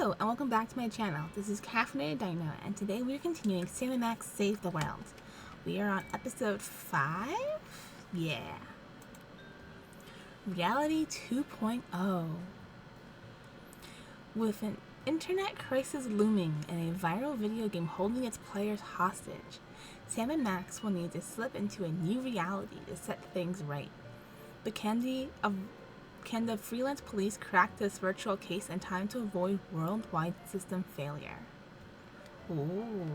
Hello and welcome back to my channel. This is Caffeinated Dino and today we are continuing Sam & Max Save the World. We are on episode 5? Yeah. Reality 2.0. With an internet crisis looming and a viral video game holding its players hostage, Sam & Max will need to slip into a new reality to set things right. But can the freelance police crack this virtual case in time to avoid worldwide system failure? Ooh.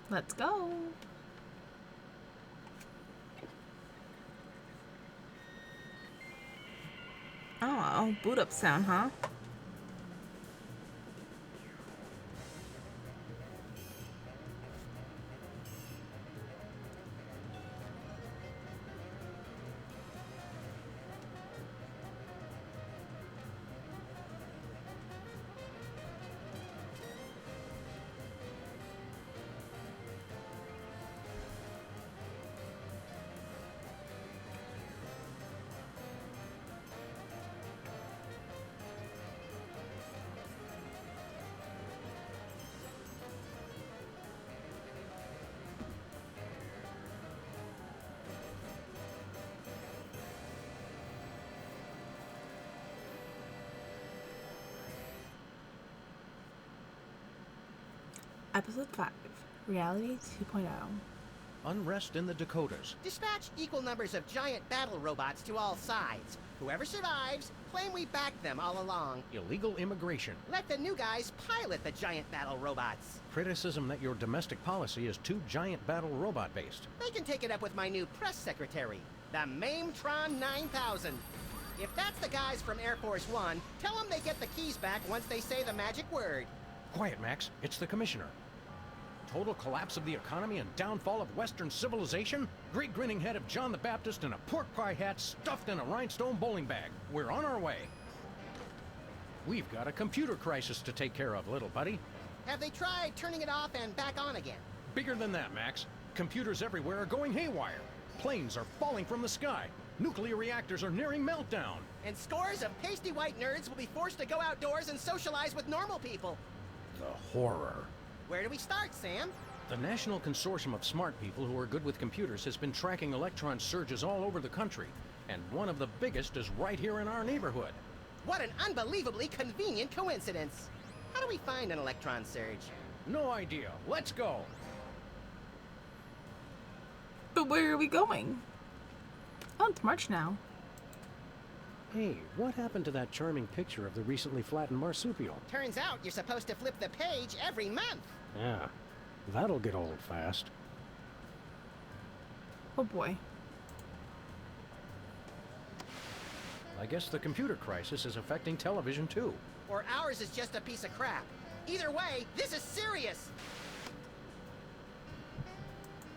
Let's go. Oh, boot up sound, huh? Episode 5, Reality 2.0. Unrest in the Dakotas. Dispatch equal numbers of giant battle robots to all sides. Whoever survives, claim we backed them all along. Illegal immigration. Let the new guys pilot the giant battle robots. Criticism that your domestic policy is too giant battle robot based. They can take it up with my new press secretary, the Mametron 9000. If that's the guys from Air Force One, tell them they get the keys back once they say the magic word. Quiet, Max. It's the commissioner. Total collapse of the economy and downfall of Western civilization? Great grinning head of John the Baptist in a pork pie hat stuffed in a rhinestone bowling bag. We're on our way. We've got a computer crisis to take care of, little buddy. Have they tried turning it off and back on again? Bigger than that, Max. Computers everywhere are going haywire. Planes are falling from the sky. Nuclear reactors are nearing meltdown. And scores of pasty white nerds will be forced to go outdoors and socialize with normal people. The horror. Where do we start, Sam? The National Consortium of Smart People who are good with computers has been tracking electron surges all over the country, and one of the biggest is right here in our neighborhood. What an unbelievably convenient coincidence. How do we find an electron surge? No idea. Let's go. But where are we going? Oh, it's March now. Hey, what happened to that charming picture of the recently flattened marsupial? Turns out you're supposed to flip the page every month. Yeah, that'll get old fast. Oh boy. I guess the computer crisis is affecting television too. Or ours is just a piece of crap. Either way, this is serious.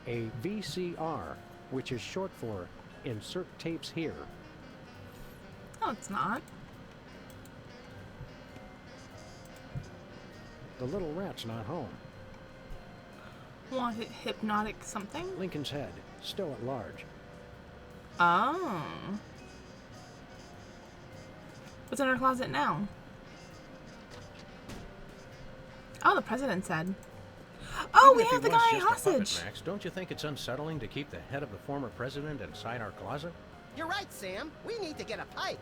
A VCR, which is short for Insert Tapes Here. No, it's not. The little rat's not home. Want it hypnotic something? Lincoln's Head, still at large. Oh. What's in our closet now? Oh, the president said. Oh, Even we if have he the was guy just a puppet, hostage. Max, don't you think it's unsettling to keep the head of the former president inside our closet? You're right, Sam. We need to get a pike.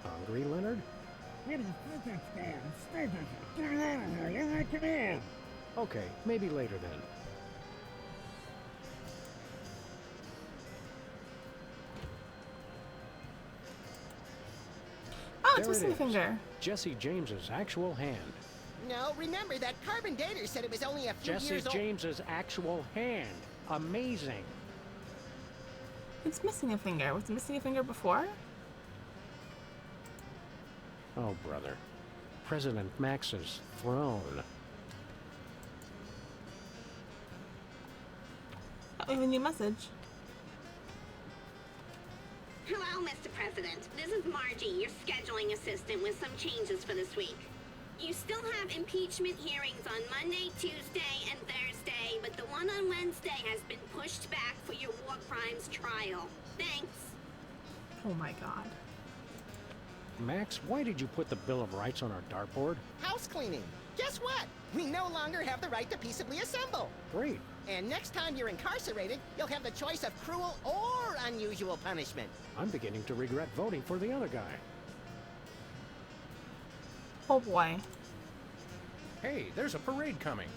Hungry, Leonard? Okay, maybe later then. Oh, it's There missing it a is. finger. Jesse James's actual hand. No, remember that Carbon Dater said it was only a few Jesse years old. James's actual hand. Amazing. It's missing a finger. Was it missing a finger before? Oh, brother. President Max's throne. Oh, we have a new message. Hello, Mr. President. This is Margie, your scheduling assistant, with some changes for this week. You still have impeachment hearings on Monday, Tuesday, and Thursday, but the one on Wednesday has been pushed back for your war crimes trial. Thanks. Oh my god. Max, why did you put the Bill of Rights on our dartboard? House cleaning. Guess what? We no longer have the right to peaceably assemble. Great. And next time you're incarcerated, you'll have the choice of cruel or unusual punishment. I'm beginning to regret voting for the other guy. Oh boy. Hey, there's a parade coming.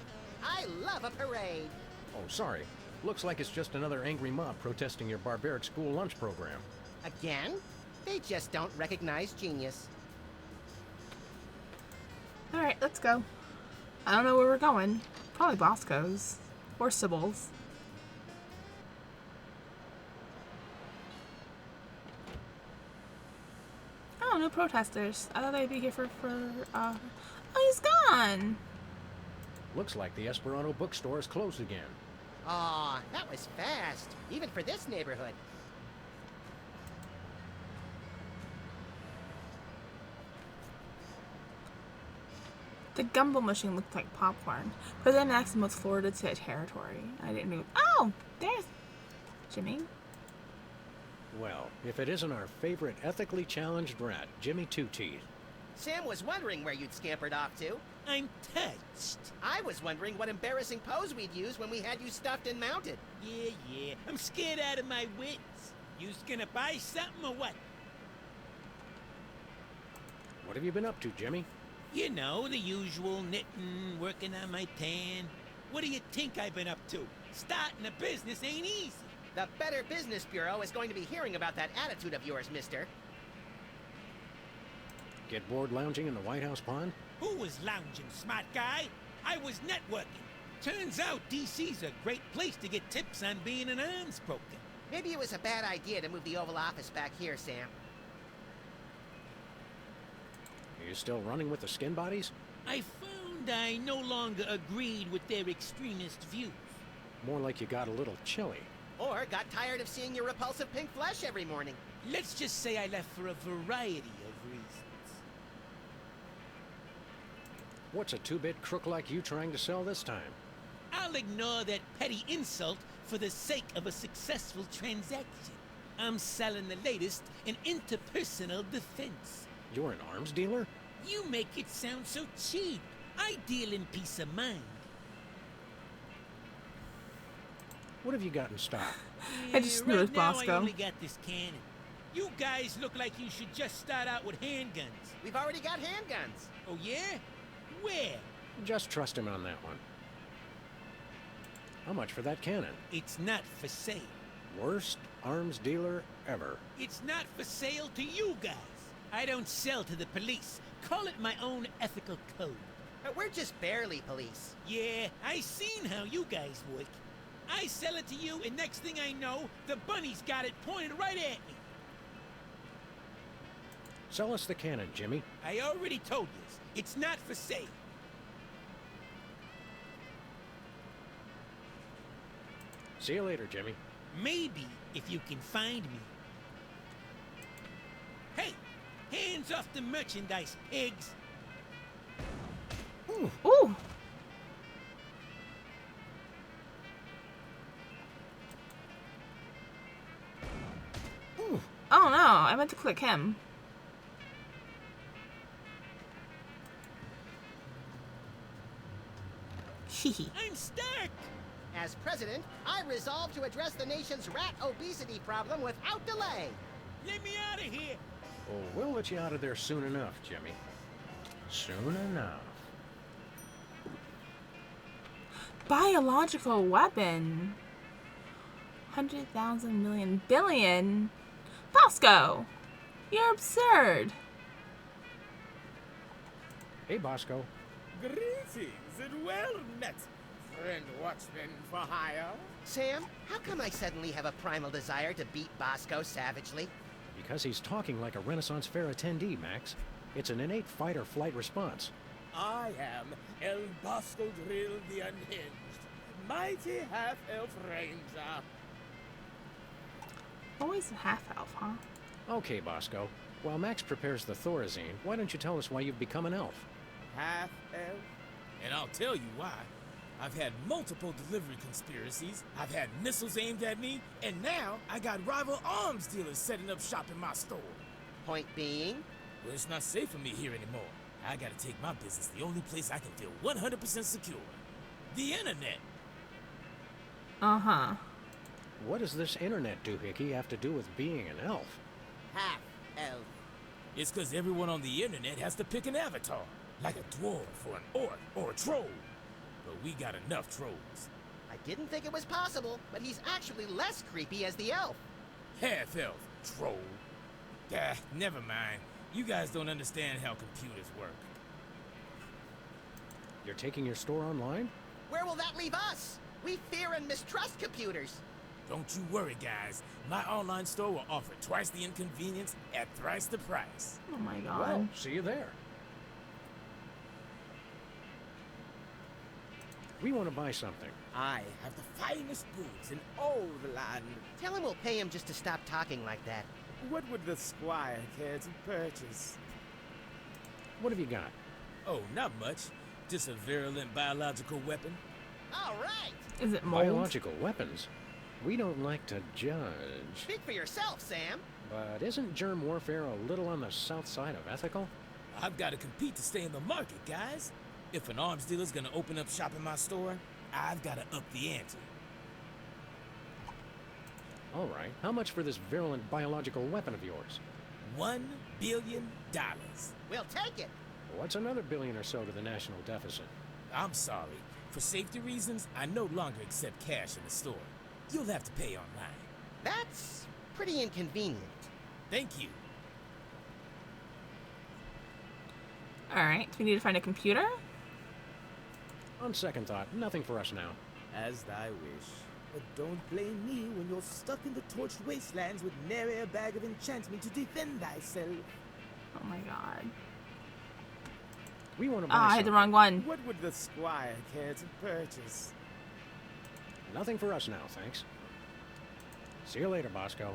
I love a parade. Oh, sorry. Looks like it's just another angry mob protesting your barbaric school lunch program. Again? They just don't recognize genius. Alright, let's go. I don't know where we're going. Probably Bosco's. Or Sybil's. Oh, no protesters. I thought they'd be here oh, he's gone! Looks like the Esperanto bookstore is closed again. Aw, that was fast. Even for this neighborhood. The gumball machine looked like popcorn. President Maximus forwarded to territory. I didn't know. Oh! There's Jimmy. Well, if it isn't our favorite ethically challenged rat, Jimmy Two-Teeth. Sam was wondering where you'd scampered off to. I'm touched. I was wondering what embarrassing pose we'd use when we had you stuffed and mounted. Yeah. I'm scared out of my wits. You's gonna buy something or what? What have you been up to, Jimmy? You know, the usual knitting, working on my tan. What do you think I've been up to? Starting a business ain't easy. The Better Business Bureau is going to be hearing about that attitude of yours, mister. Get bored lounging in the White House pond? Who was lounging, smart guy? I was networking. Turns out DC's a great place to get tips on being an arms broker. Maybe it was a bad idea to move the Oval Office back here, Sam. Are you still running with the skin bodies? I found I no longer agreed with their extremist views. More like you got a little chilly. Or got tired of seeing your repulsive pink flesh every morning. Let's just say I left for a variety of reasons. What's a two-bit crook like you trying to sell this time? I'll ignore that petty insult for the sake of a successful transaction. I'm selling the latest in interpersonal defense. You're an arms dealer? You make it sound so cheap. I deal in peace of mind. What have you got in stock? I just right noticed now Bosco. I only got this cannon. You guys look like you should just start out with handguns. We've already got handguns. Oh yeah? Where? Just trust him on that one. How much for that cannon? It's not for sale. Worst arms dealer ever. It's not for sale to you guys. I don't sell to the police. Call it my own ethical code. But we're just barely police. Yeah, I seen how you guys work. I sell it to you, and next thing I know, the bunny's got it pointed right at me. Sell us the cannon, Jimmy. I already told you, it's not for sale. See you later, Jimmy. Maybe if you can find me. Hey, hands off the merchandise, pigs. Ooh! Oh no, I meant to click him. Hehe. I'm stuck. As president, I resolve to address the nation's rat obesity problem without delay. Let me out of here. Oh, we'll let you out of there soon enough, Jimmy. Soon enough. Biological weapon. 100,000 million billion. Bosco! You're absurd. Hey, Bosco. Greetings and well met, friend watchman for hire. Sam, how come I suddenly have a primal desire to beat Bosco savagely? Because he's talking like a Renaissance Fair attendee, Max. It's an innate fight-or-flight response. I am El Bosco Drill the Unhinged, mighty half-elf ranger. Always a half-elf, huh? Okay, Bosco. While Max prepares the Thorazine, why don't you tell us why you've become an elf? Half-elf? And I'll tell you why. I've had multiple delivery conspiracies, I've had missiles aimed at me, and now I got rival arms dealers setting up shop in my store. Point being, Well, it's not safe for me here anymore. I gotta take my business the only place I can feel 100% secure. The internet. Uh-huh. What does this internet doohickey have to do with being an elf? Half elf. It's because everyone on the internet has to pick an avatar. Like a dwarf or an orc or a troll. But we got enough trolls. I didn't think it was possible, but he's actually less creepy as the elf. Half-elf, troll. Ah, never mind. You guys don't understand how computers work. You're taking your store online? Where will that leave us? We fear and mistrust computers. Don't you worry, guys. My online store will offer twice the inconvenience at thrice the price. Oh my god. Well, see you there. We want to buy something. I have the finest boots in all the land. Tell him we'll pay him just to stop talking like that. What would the squire care to purchase? What have you got? Oh, not much. Just a virulent biological weapon. All right. Is it mold? Biological weapons? We don't like to judge. Speak for yourself, Sam. But isn't germ warfare a little on the south side of ethical? I've got to compete to stay in the market, guys. If an arms dealer's gonna open up shop in my store, I've got to up the ante. All right. How much for this virulent biological weapon of yours? $1 billion. We'll take it. What's another billion or so to the national deficit? I'm sorry. For safety reasons, I no longer accept cash in the store. You'll have to pay online. That's pretty inconvenient. Thank you. Alright, we need to find a computer? On second thought, nothing for us now. As thy wish. But don't blame me when you're stuck in the torched wastelands with nary a bag of enchantment to defend thyself. Oh my god. We want to buy Ah, I had the wrong one. What would the squire care to purchase? Nothing for us now, thanks. See you later, Bosco.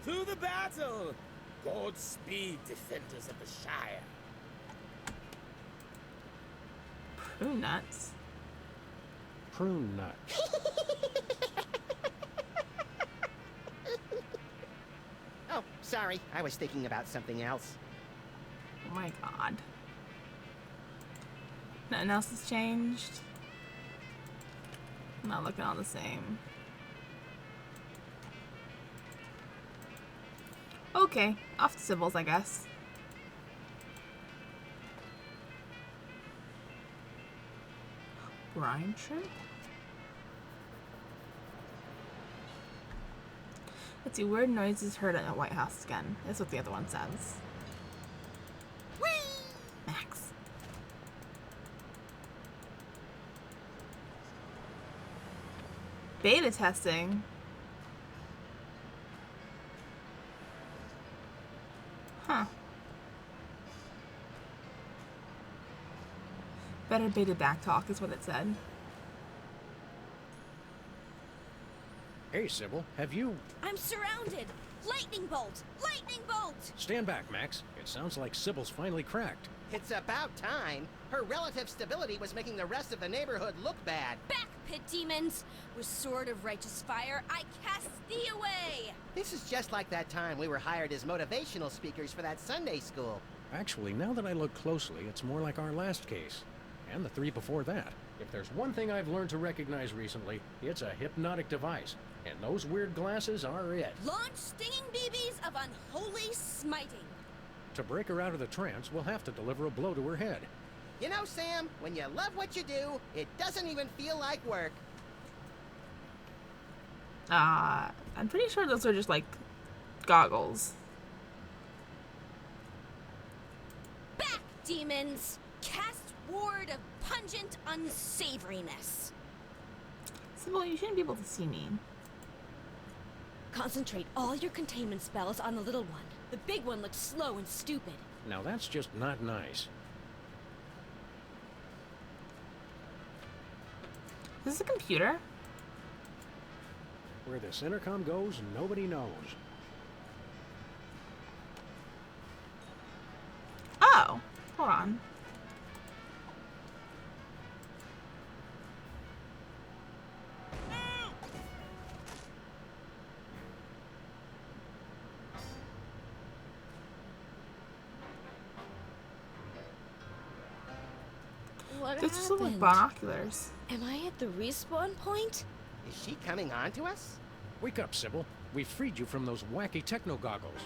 To the battle! Godspeed, defenders of the Shire. Prune nuts. Prune nut. Oh, sorry. I was thinking about something else. Oh my god. Nothing else has changed. Not looking all the same. Okay, off to Sybil's, I guess. Brine shrimp? Let's see, weird noises heard at the White House again. That's what the other one says. Whee! Max. Beta testing? Huh. Better beta backtalk is what it said. Hey, Sybil, have you... I'm surrounded! Lightning bolt! Lightning bolt! Stand back, Max. It sounds like Sybil's finally cracked. It's about time. Her relative stability was making the rest of the neighborhood look bad. Back, pit demons! With sword of righteous fire, I cast thee away! This is just like that time we were hired as motivational speakers for that Sunday school. Actually, now that I look closely, it's more like our last case. And the 3 before that. If there's one thing I've learned to recognize recently, it's a hypnotic device. And those weird glasses are it. Launch stinging BBs of unholy smiting! To break her out of the trance, we'll have to deliver a blow to her head. You know, Sam, when you love what you do, it doesn't even feel like work. I'm pretty sure those are just like goggles. Back, demons! Cast ward of pungent unsavoriness! Sybil, you shouldn't be able to see me. Concentrate all your containment spells on the little one. The big one looks slow and stupid. Now that's just not nice. Is this a computer? Where this intercom goes, nobody knows. Oh, hold on. What This is like happened? binoculars. Am I at the respawn point? Is she coming on to us? Wake up, Sybil. We freed you from those wacky techno goggles.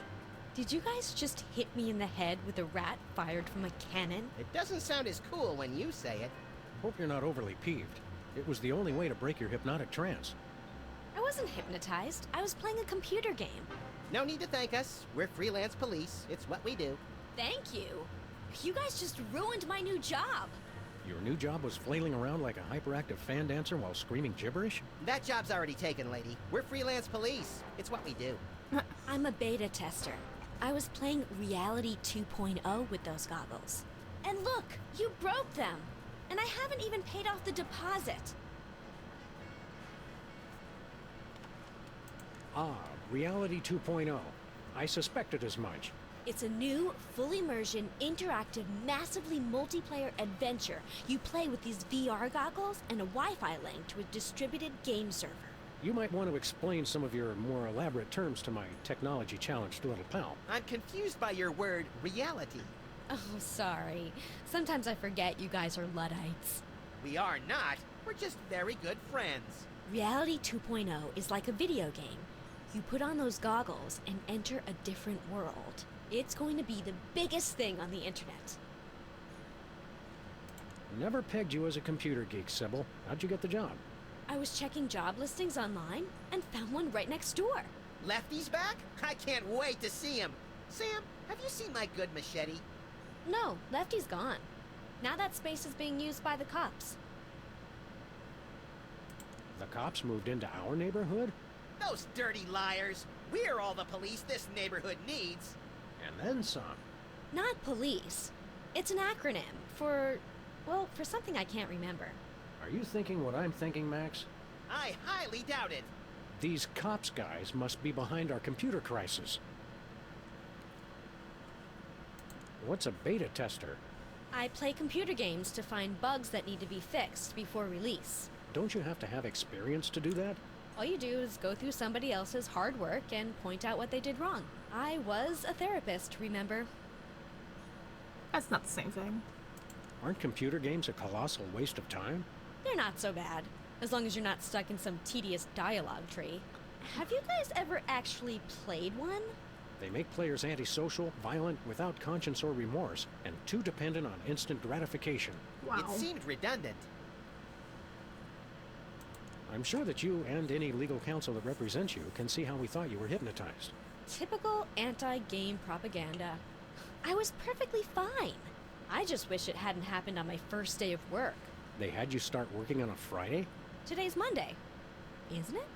Did you guys just hit me in the head with a rat fired from a cannon? It doesn't sound as cool when you say it. Hope you're not overly peeved. It was the only way to break your hypnotic trance. I wasn't hypnotized. I was playing a computer game. No need to thank us. We're freelance police. It's what we do. Thank you. You guys just ruined my new job. Your new job was flailing around like a hyperactive fan dancer while screaming gibberish? That job's already taken, lady. We're freelance police. It's what we do. I'm a beta tester. I was playing Reality 2.0 with those goggles. And look, you broke them. And I haven't even paid off the deposit. Ah, Reality 2.0. I suspected as much. It's a new, full immersion, interactive, massively multiplayer adventure. You play with these VR goggles and a Wi-Fi link to a distributed game server. You might want to explain some of your more elaborate terms to my technology-challenged little pal. I'm confused by your word, reality. Oh, sorry. Sometimes I forget you guys are Luddites. We are not. We're just very good friends. Reality 2.0 is like a video game. You put on those goggles and enter a different world. It's going to be the biggest thing on the internet. Never pegged you as a computer geek, Sybil. How'd you get the job? I was checking job listings online and found one right next door. Lefty's back? I can't wait to see him. Sam, have you seen my good machete? No, Lefty's gone. Now that space is being used by the cops. The cops moved into our neighborhood? Those dirty liars. We're all the police this neighborhood needs. And then some. Not police. It's an acronym for, well, for something I can't remember. Are you thinking what I'm thinking, Max? I highly doubt it. These cops guys must be behind our computer crisis. What's a beta tester? I play computer games to find bugs that need to be fixed before release. Don't you have to have experience to do that? All you do is go through somebody else's hard work and point out what they did wrong. I was a therapist, remember? That's not the same thing. Aren't computer games a colossal waste of time? They're not so bad, as long as you're not stuck in some tedious dialogue tree. Have you guys ever actually played one? They make players antisocial, violent, without conscience or remorse, and too dependent on instant gratification. Wow. It seemed redundant. I'm sure that you and any legal counsel that represents you can see how we thought you were hypnotized. Typical anti-game propaganda. I was perfectly fine. I just wish it hadn't happened on my first day of work. They had you start working on a Friday? Today's Monday, isn't it?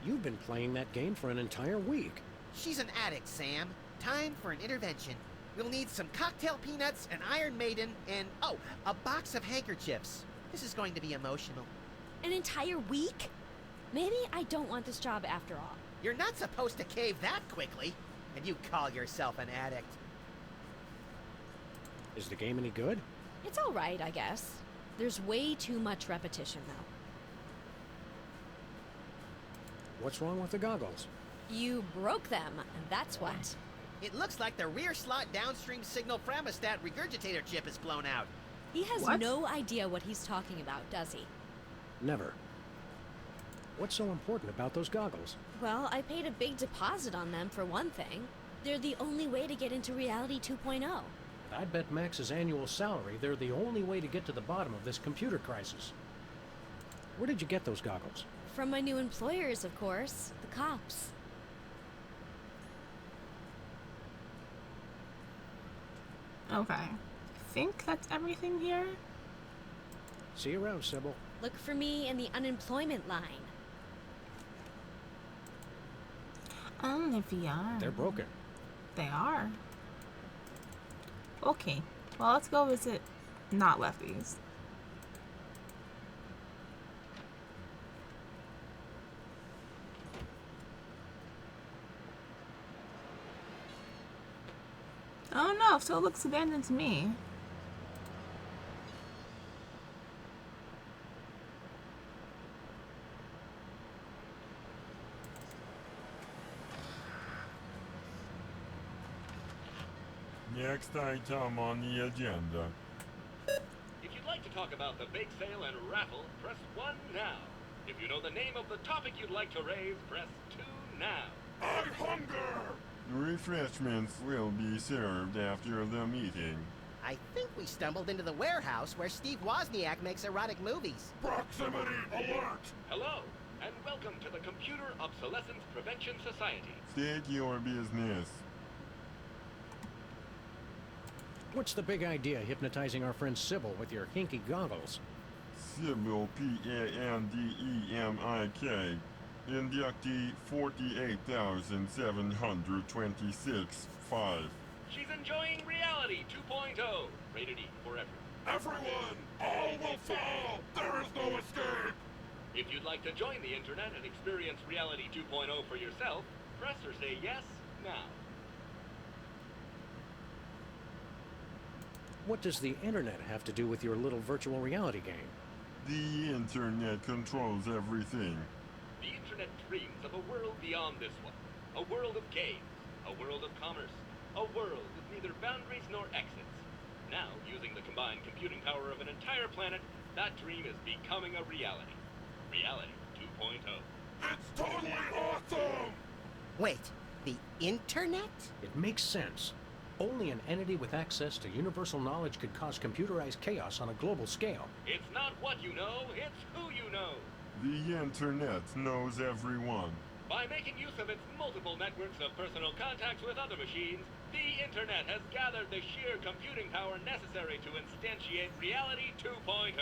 You've been playing that game for an entire week. She's an addict, Sam. Time for an intervention. We'll need some cocktail peanuts, an Iron Maiden, and, oh, a box of handkerchiefs. This is going to be emotional. An entire week? Maybe I don't want this job after all. You're not supposed to cave that quickly. And you call yourself an addict. Is the game any good? It's all right, I guess. There's way too much repetition, though. What's wrong with the goggles? You broke them, and that's what. It looks like the rear slot downstream signal Framistat regurgitator chip is blown out. He has What? no idea what he's talking about, does he? Never. What's so important about those goggles? Well, I paid a big deposit on them, for one thing. They're the only way to get into Reality 2.0. I bet Max's annual salary they're the only way to get to the bottom of this computer crisis. Where did you get those goggles? From my new employers, of course, the cops. Okay. I think that's everything here. See you around, Sybil. Look for me in the unemployment line. VR. They're broken. They are. Okay. Well, let's go visit not lefties. Oh no, so it looks abandoned to me. Next item on the agenda. like to talk about the bake sale and raffle, press 1 now. If you know the name of the topic you'd like to raise, press 2 now. I hunger! Refreshments will be served after the meeting. I think we stumbled into the warehouse where Steve Wozniak makes erotic movies. Proximity alert! Hello, and welcome to the Computer Obsolescence Prevention Society. State your business. What's the big idea hypnotizing our friend Sybil with your hinky goggles? Sybil Pandemik. Inductee 48,726-5. She's enjoying Reality 2.0, rated E for everyone. Everyone, all will fall! There is no escape! If you'd like to join the internet and experience Reality 2.0 for yourself, press or say yes now. What does the internet have to do with your little virtual reality game? The internet controls everything. The internet dreams of a world beyond this one. A world of games, a world of commerce, a world with neither boundaries nor exits. Now, using the combined computing power of an entire planet, that dream is becoming a reality. Reality 2.0. It's totally awesome! Wait, the internet? It makes sense. Only an entity with access to universal knowledge could cause computerized chaos on a global scale. It's not what you know, it's who you know. The internet knows everyone. By making use of its multiple networks of personal contacts with other machines, the internet has gathered the sheer computing power necessary to instantiate Reality 2.0.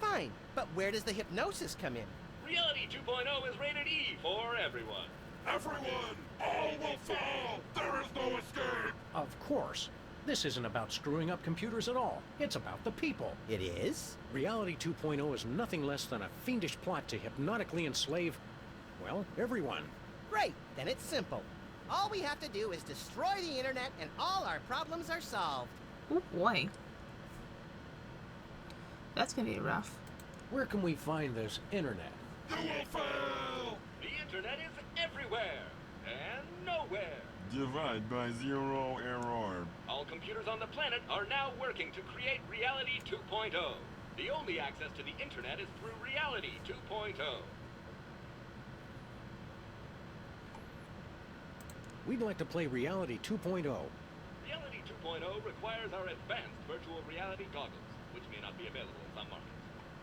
Fine, but where does the hypnosis come in? Reality 2.0 is rated E for everyone. Everyone, all will fall! There is no escape! Of course. This isn't about screwing up computers at all. It's about the people. It is? Reality 2.0 is nothing less than a fiendish plot to hypnotically enslave, well, everyone. Great, then it's simple. All we have to do is destroy the internet and all our problems are solved. Oh boy. That's gonna be rough. Where can we find this internet? You will fail! The internet is everywhere and nowhere. Divide by 0 error. All computers on the planet are now working to create Reality 2.0. The only access to the internet is through Reality 2.0. We'd like to play Reality 2.0. Reality 2.0 requires our advanced virtual reality goggles, which may not be available in some markets.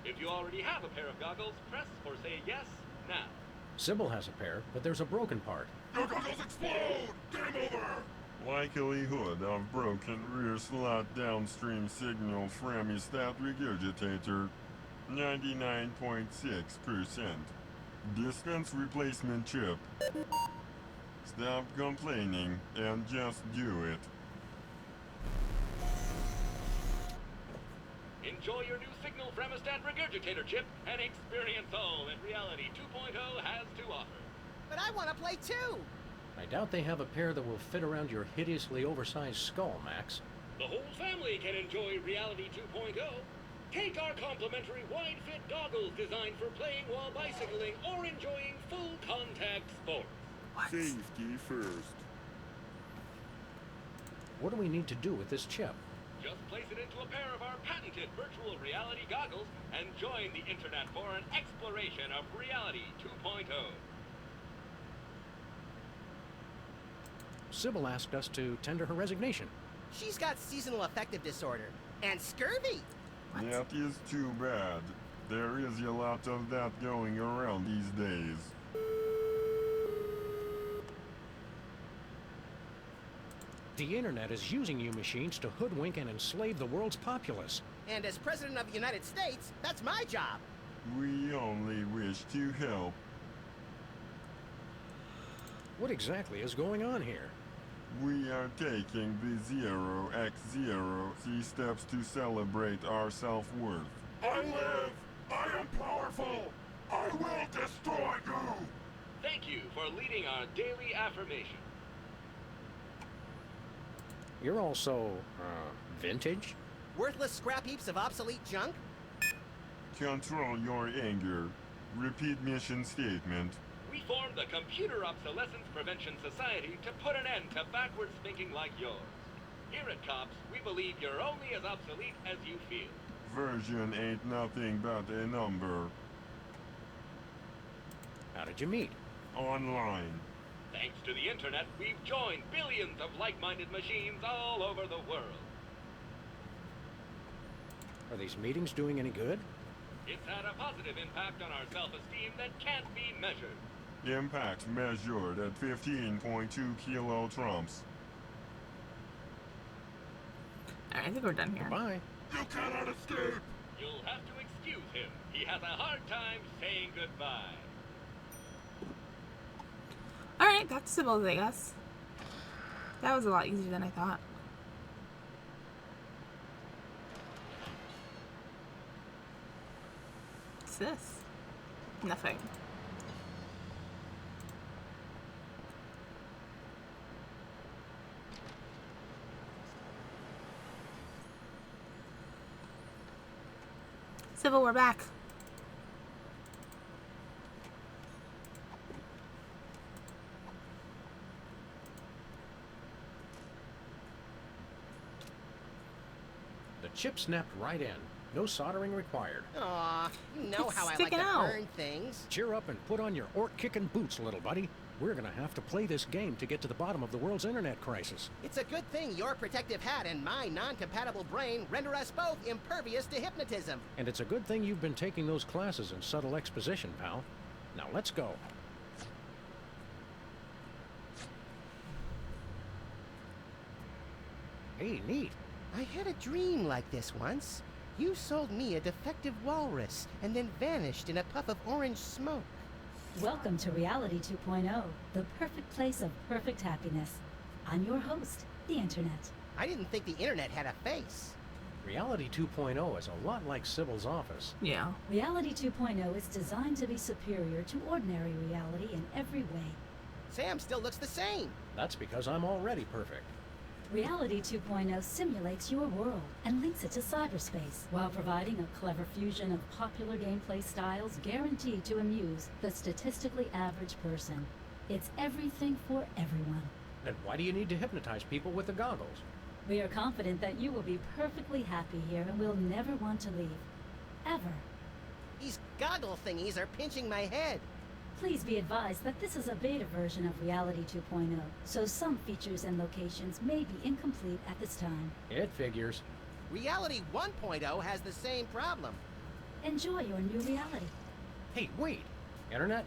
If you already have a pair of goggles, press or say yes now. Sybil has a pair, but there's a broken part. Your goggles explode! Game over! Likelihood of broken rear slot downstream signal Framestat regurgitator 99.6%. Dispense replacement chip. Stop complaining and just do it. Enjoy your new Signal Framestat regurgitator chip and experience all that Reality 2.0 has to offer. But I want to play too! I doubt they have a pair that will fit around your hideously oversized skull, Max. The whole family can enjoy Reality 2.0. Take our complimentary wide-fit goggles designed for playing while bicycling or enjoying full contact sports. What? Safety first. What do we need to do with this chip? Just place it into a pair of our patented virtual reality goggles and join the internet for an exploration of Reality 2.0. Sybil asked us to tender her resignation. She's got seasonal affective disorder and scurvy. What? That is too bad. There is a lot of that going around these days. The internet is using you machines to hoodwink and enslave the world's populace. And as President of the United States, that's my job. We only wish to help. What exactly is going on here? We are taking the 0x0 steps to celebrate our self-worth. I live! I am powerful! I will destroy you! Thank you for leading our daily affirmation. You're also, vintage? Worthless scrap heaps of obsolete junk? Control your anger. Repeat mission statement. We formed the Computer Obsolescence Prevention Society to put an end to backwards thinking like yours. Here at COPS, we believe you're only as obsolete as you feel. version ain't nothing but a number. How did you meet? Online. Thanks to the internet, we've joined billions of like-minded machines all over the world. Are these meetings doing any good? It's had a positive impact on our self-esteem that can't be measured. Impact measured at 15.2 kilotrumps. Alright, I think we're done here. Bye. You cannot escape! You'll have to excuse him. He has a hard time saying goodbye. Alright, back to Sybil's, I guess. That was a lot easier than I thought. What's this? Nothing. Sybil, we're back. The chip snapped right in. No soldering required. Aw, you know It's how I like to sticking out. burn things. Cheer up and put on your orc-kicking boots, little buddy. We're gonna have to play this game to get to the bottom of the world's internet crisis. It's a good thing your protective hat and my non-compatible brain render us both impervious to hypnotism. And it's a good thing you've been taking those classes in subtle exposition, pal. Now let's go. Hey, neat. I had a dream like this once. You sold me a defective walrus and then vanished in a puff of orange smoke. Welcome to Reality 2.0, the perfect place of perfect happiness. I'm your host, the Internet. I didn't think the internet had a face. Reality 2.0 is a lot like Sybil's office. Yeah. Reality 2.0 is designed to be superior to ordinary reality in every way. Sam still looks the same. That's because I'm already perfect. Reality 2.0 simulates your world and links it to cyberspace while providing a clever fusion of popular gameplay styles guaranteed to amuse the statistically average person. It's everything for everyone. Then why do you need to hypnotize people with the goggles? We are confident that you will be perfectly happy here and will never want to leave. Ever. These goggle thingies are pinching my head. Please be advised that this is a beta version of Reality 2.0, so some features and locations may be incomplete at this time. It figures. Reality 1.0 has the same problem. Enjoy your new reality. Hey, wait! Internet?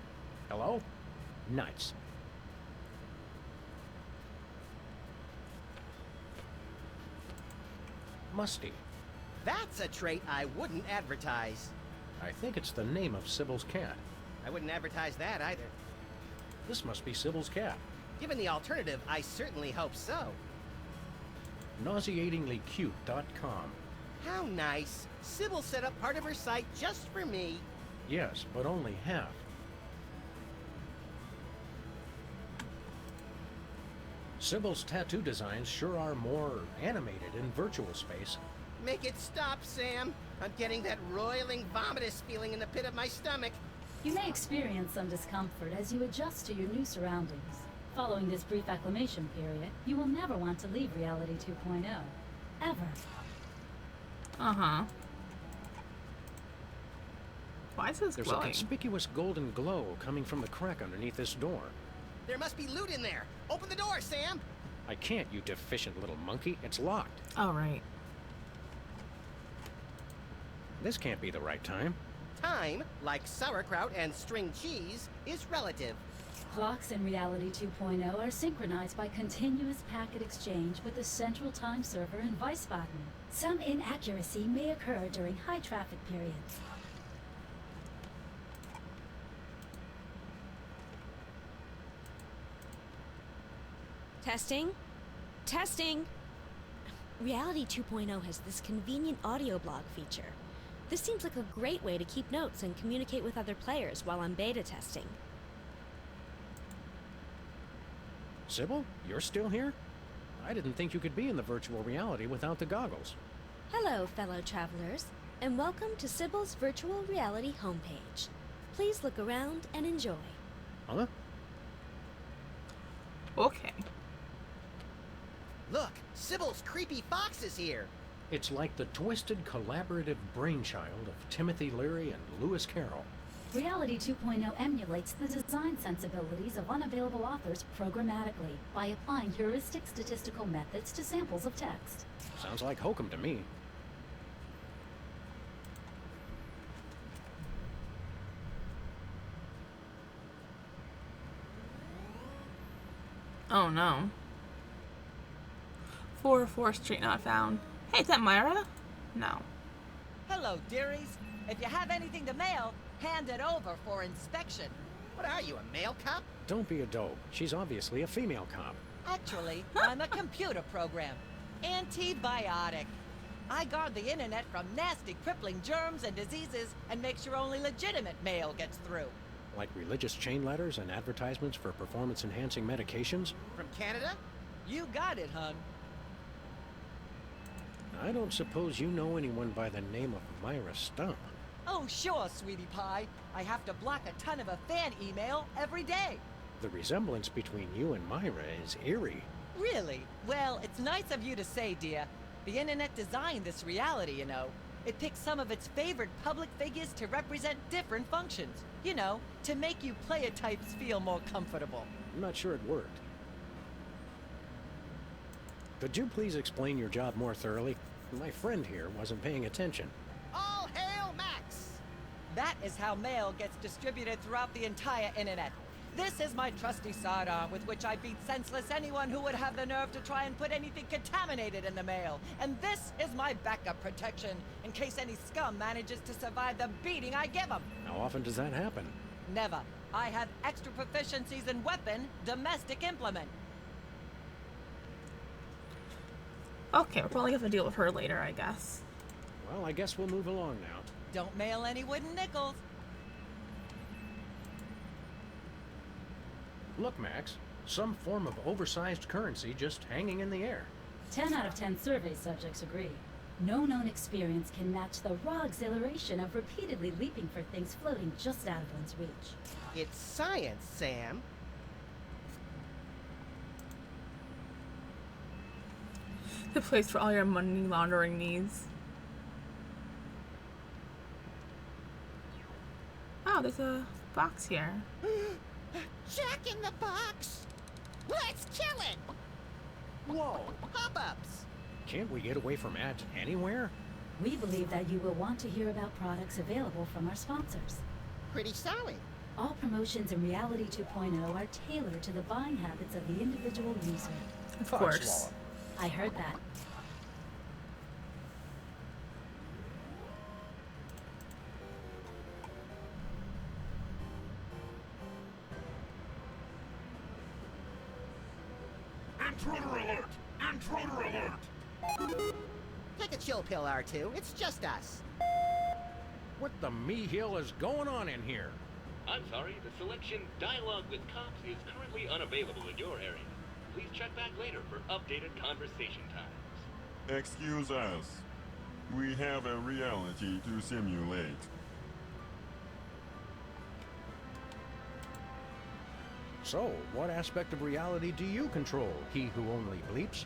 Hello? Nice. Musty. That's a trait I wouldn't advertise. I think it's the name of Sybil's cat. I wouldn't advertise that either. This must be Sybil's cat. Given the alternative, I certainly hope so. Nauseatinglycute.com. How nice. Sybil set up part of her site just for me. Yes, but only half. Sybil's tattoo designs sure are more animated in virtual space. Make it stop, Sam. I'm getting that roiling, vomitous feeling in the pit of my stomach. You may experience some discomfort as you adjust to your new surroundings. Following this brief acclimation period, you will never want to leave Reality 2.0. Ever. Uh-huh. Why is this There's glowing? a conspicuous golden glow coming from the crack underneath this door. There must be loot in there. Open the door, Sam. I can't, you deficient little monkey. It's locked. Oh, right. This can't be the right time. Time, like sauerkraut and string cheese, is relative. Clocks in Reality 2.0 are synchronized by continuous packet exchange with the central time server in Wiesbaden. Some inaccuracy may occur during high traffic periods. Testing? Testing! Reality 2.0 has this convenient audio blog feature. This seems like a great way to keep notes and communicate with other players while I'm beta testing. Sybil, you're still here? I didn't think you could be in the virtual reality without the goggles. Hello, fellow travelers, and welcome to Sybil's virtual reality homepage. Please look around and enjoy. Huh? Okay. Look, Sybil's creepy fox is here. It's like the twisted collaborative brainchild of Timothy Leary and Lewis Carroll. Reality 2.0 emulates the design sensibilities of unavailable authors programmatically by applying heuristic statistical methods to samples of text. Sounds like hokum to me. Oh no. 404 Street not found. Hey, is that Myra? No. Hello, dearies. If you have anything to mail, hand it over for inspection. What are you, a mail cop? Don't be a dope. She's obviously a female cop. Actually, I'm a computer program. Antibiotic. I guard the internet from nasty, crippling germs and diseases and make sure only legitimate mail gets through. Like religious chain letters and advertisements for performance-enhancing medications? From Canada? You got it, hun. I don't suppose you know anyone by the name of Myra Stump. Oh, sure, sweetie pie. I have to block a ton of a fan email every day. The resemblance between you and Myra is eerie. Really? Well, it's nice of you to say, dear. The internet designed this reality, you know. It picks some of its favorite public figures to represent different functions. You know, to make you player types feel more comfortable. I'm not sure it worked. Could you please explain your job more thoroughly? My friend here wasn't paying attention. All hail Max! That is how mail gets distributed throughout the entire internet. This is my trusty sidearm with which I beat senseless anyone who would have the nerve to try and put anything contaminated in the mail. And this is my backup protection, in case any scum manages to survive the beating I give them. How often does that happen? Never. I have extra proficiencies in weapon, domestic implement. Okay, we'll probably have to deal with her later, I guess. Well, I guess we'll move along now. Don't mail any wooden nickels. Look, Max. Some form of oversized currency just hanging in the air. 10 out of 10 survey subjects agree. No known experience can match the raw exhilaration of repeatedly leaping for things floating just out of one's reach. It's science, Sam. The place for all your money laundering needs. Oh, there's a box here. Jack in the Box! Let's kill it! Whoa! Pop-ups! Can't we get away from ads anywhere? We believe that you will want to hear about products available from our sponsors. Pretty solid. All promotions in Reality 2.0 are tailored to the buying habits of the individual user. Of course. I heard that. Intruder alert! Intruder alert! Take a chill pill, R2. It's just us. What the me-hill is going on in here? I'm sorry, the selection Dialogue with Cops is currently unavailable in your area. Please check back later for updated conversation times. Excuse us. We have a reality to simulate. So, what aspect of reality do you control, he who only bleeps?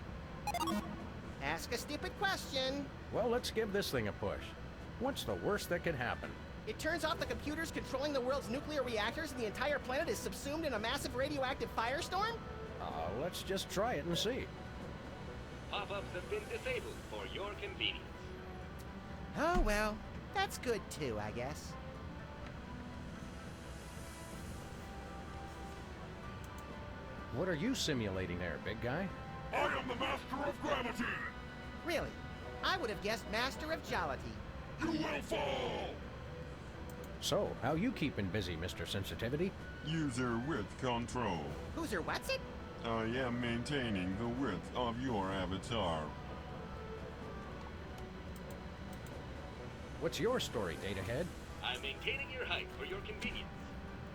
Ask a stupid question. Well, let's give this thing a push. What's the worst that could happen? It turns out the computers controlling the world's nuclear reactors and the entire planet is subsumed in a massive radioactive firestorm? Let's just try it and see. Pop-ups have been disabled for your convenience. Oh well, that's good too, I guess. What are you simulating there, big guy? I am the Master of Gravity! Really? I would have guessed Master of Jollity. You will fall! So, how you keeping busy, Mr. Sensitivity? User width control. Who's her what's it? I am maintaining the width of your avatar. What's your story, Datahead? I'm maintaining your height for your convenience.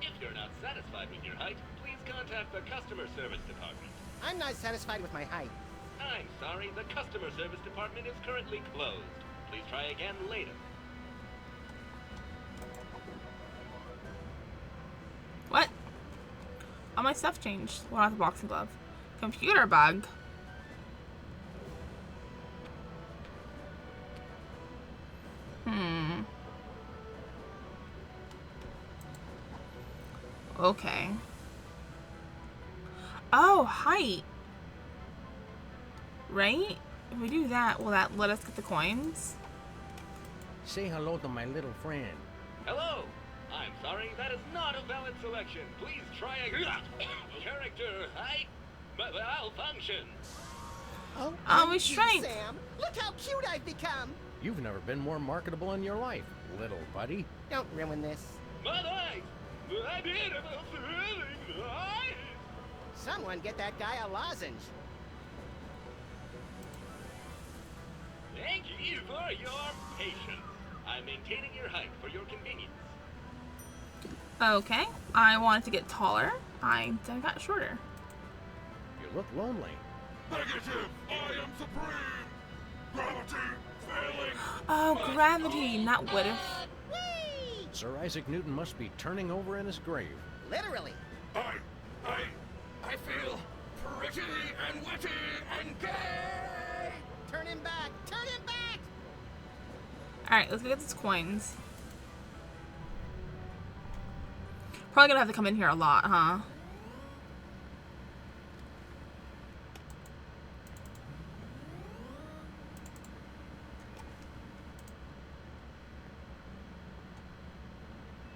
If you're not satisfied with your height, please contact the customer service department. I'm not satisfied with my height. I'm sorry, the customer service department is currently closed. Please try again later. What? All my stuff changed. Well, not the boxing glove. Computer bug. okay. Oh, height. Right? If we do that, will that let us get the coins? Say hello to my little friend. Hello! I'm sorry, that is not a valid selection. Please try a character height malfunction. Oh, we shrank. Sam, look how cute I've become. You've never been more marketable in your life, little buddy. Don't ruin this. My eyes! My beautiful thrilling eyes! Someone get that guy a lozenge. Thank you for your patience. I'm maintaining your height for your convenience. Okay. I wanted to get taller. I got shorter. You look lonely. Negative! I am supreme! Gravity failing! Oh, gravity, not what if. Sir Isaac Newton must be turning over in his grave. Literally. I feel pretty and witty and gay! Turn him back! Turn him back! Alright, let's go get these coins. Probably gonna have to come in here a lot, huh?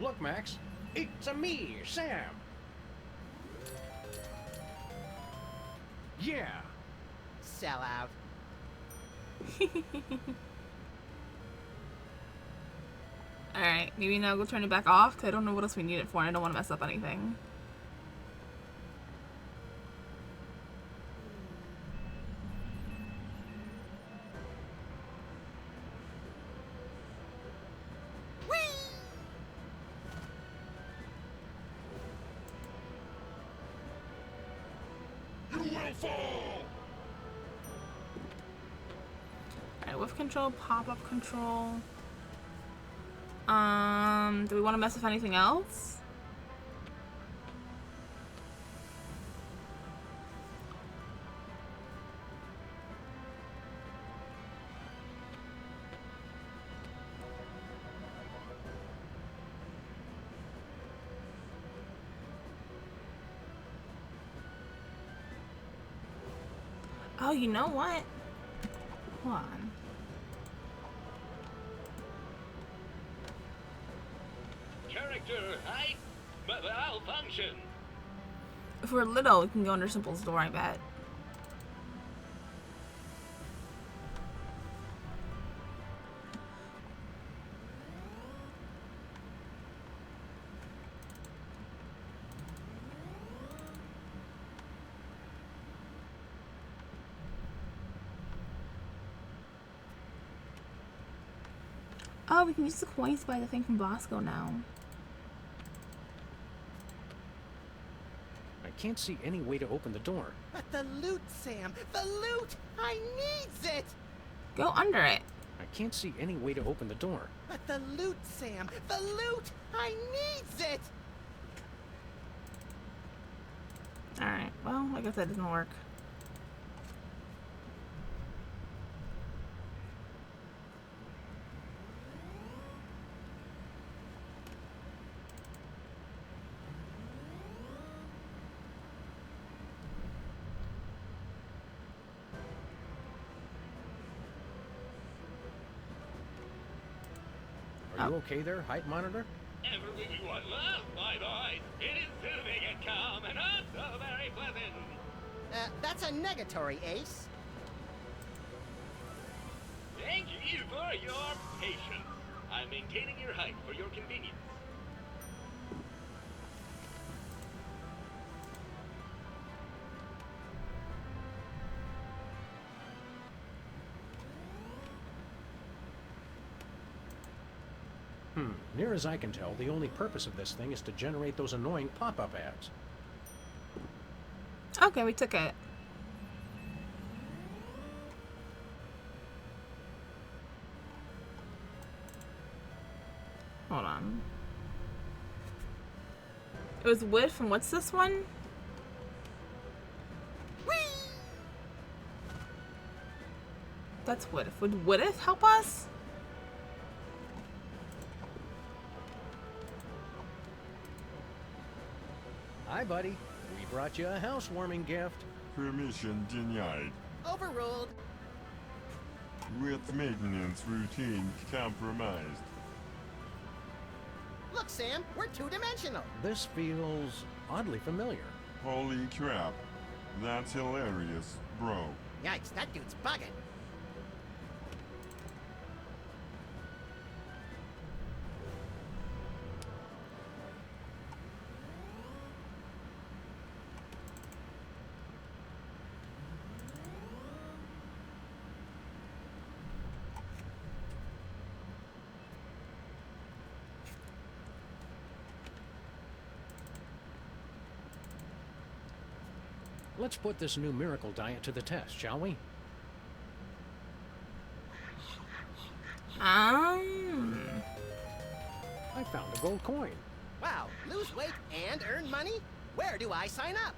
Look, Max. It's a me, Sam. Yeah. Sell out. Alright, maybe now go turn it back off, because I don't know what else we need it for, and I don't want to mess up anything. You will fall! Alright, whiff control, pop-up control. Do we want to mess with anything else? Oh, you know what? Hold on. Character height malfunction. If we're little, we can go under Simple's door, I bet. Oh, we can use the coins to buy the thing from Bosco now. I can't see any way to open the door. But the loot, Sam! The loot! I needs it! Go under it. I can't see any way to open the door. But the loot, Sam! The loot! I needs it! Alright, well, I guess that doesn't work. Are you okay there, height monitor? Everyone loves my voice. It is soothing and calm and also very pleasant. That's a negatory, Ace. Thank you for your patience. I'm maintaining your height for your convenience. Near as I can tell, the only purpose of this thing is to generate those annoying pop-up ads. Okay, we took it. Hold on. It was wood from what's this one? Whee! That's wood. Would Woodith help us? Hi, buddy. We brought you a housewarming gift. Permission denied. Overruled. With maintenance routine compromised. Look, Sam, we're two-dimensional. This feels oddly familiar. Holy crap. That's hilarious, bro. Yikes, that dude's bugging. Let's put this new miracle diet to the test, shall we? I found a gold coin. Wow, lose weight and earn money? Where do I sign up?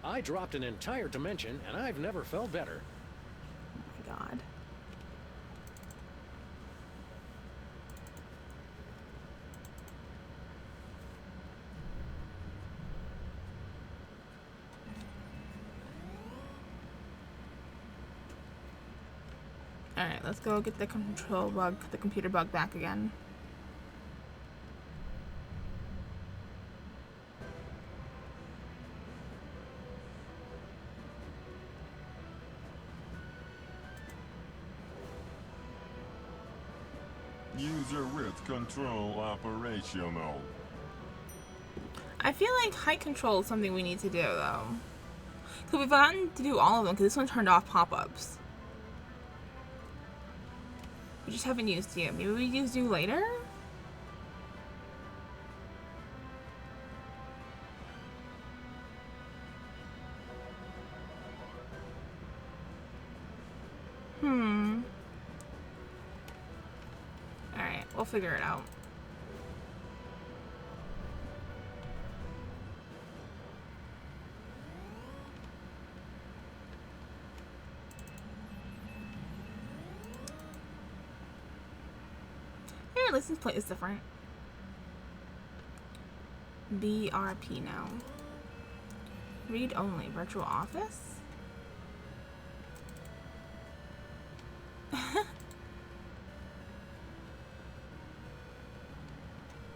I dropped an entire dimension, and I've never felt better. Oh my god. Alright, let's go get the computer bug back again. User width control operational. I feel like height control is something we need to do, though. Because we've gotten to do all of them, because this one turned off pop-ups. We just haven't used you. Maybe we use you later? Alright, we'll figure it out. Here, license plate is different. BRP now. Read only. Virtual office?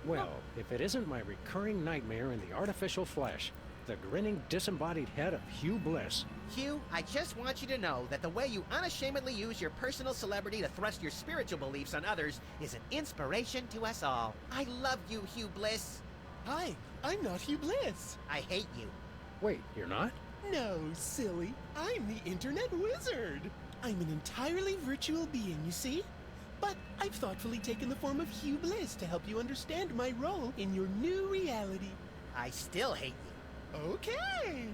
Well, if it isn't my recurring nightmare in the artificial flesh, the grinning, disembodied head of Hugh Bliss. Hugh, I just want you to know that the way you unashamedly use your personal celebrity to thrust your spiritual beliefs on others is an inspiration to us all. I love you, Hugh Bliss. Hi, I'm not Hugh Bliss. I hate you. Wait, you're not? No, silly. I'm the Internet Wizard. I'm an entirely virtual being, you see? But I've thoughtfully taken the form of Hugh Bliss to help you understand my role in your new reality. I still hate you. Okay.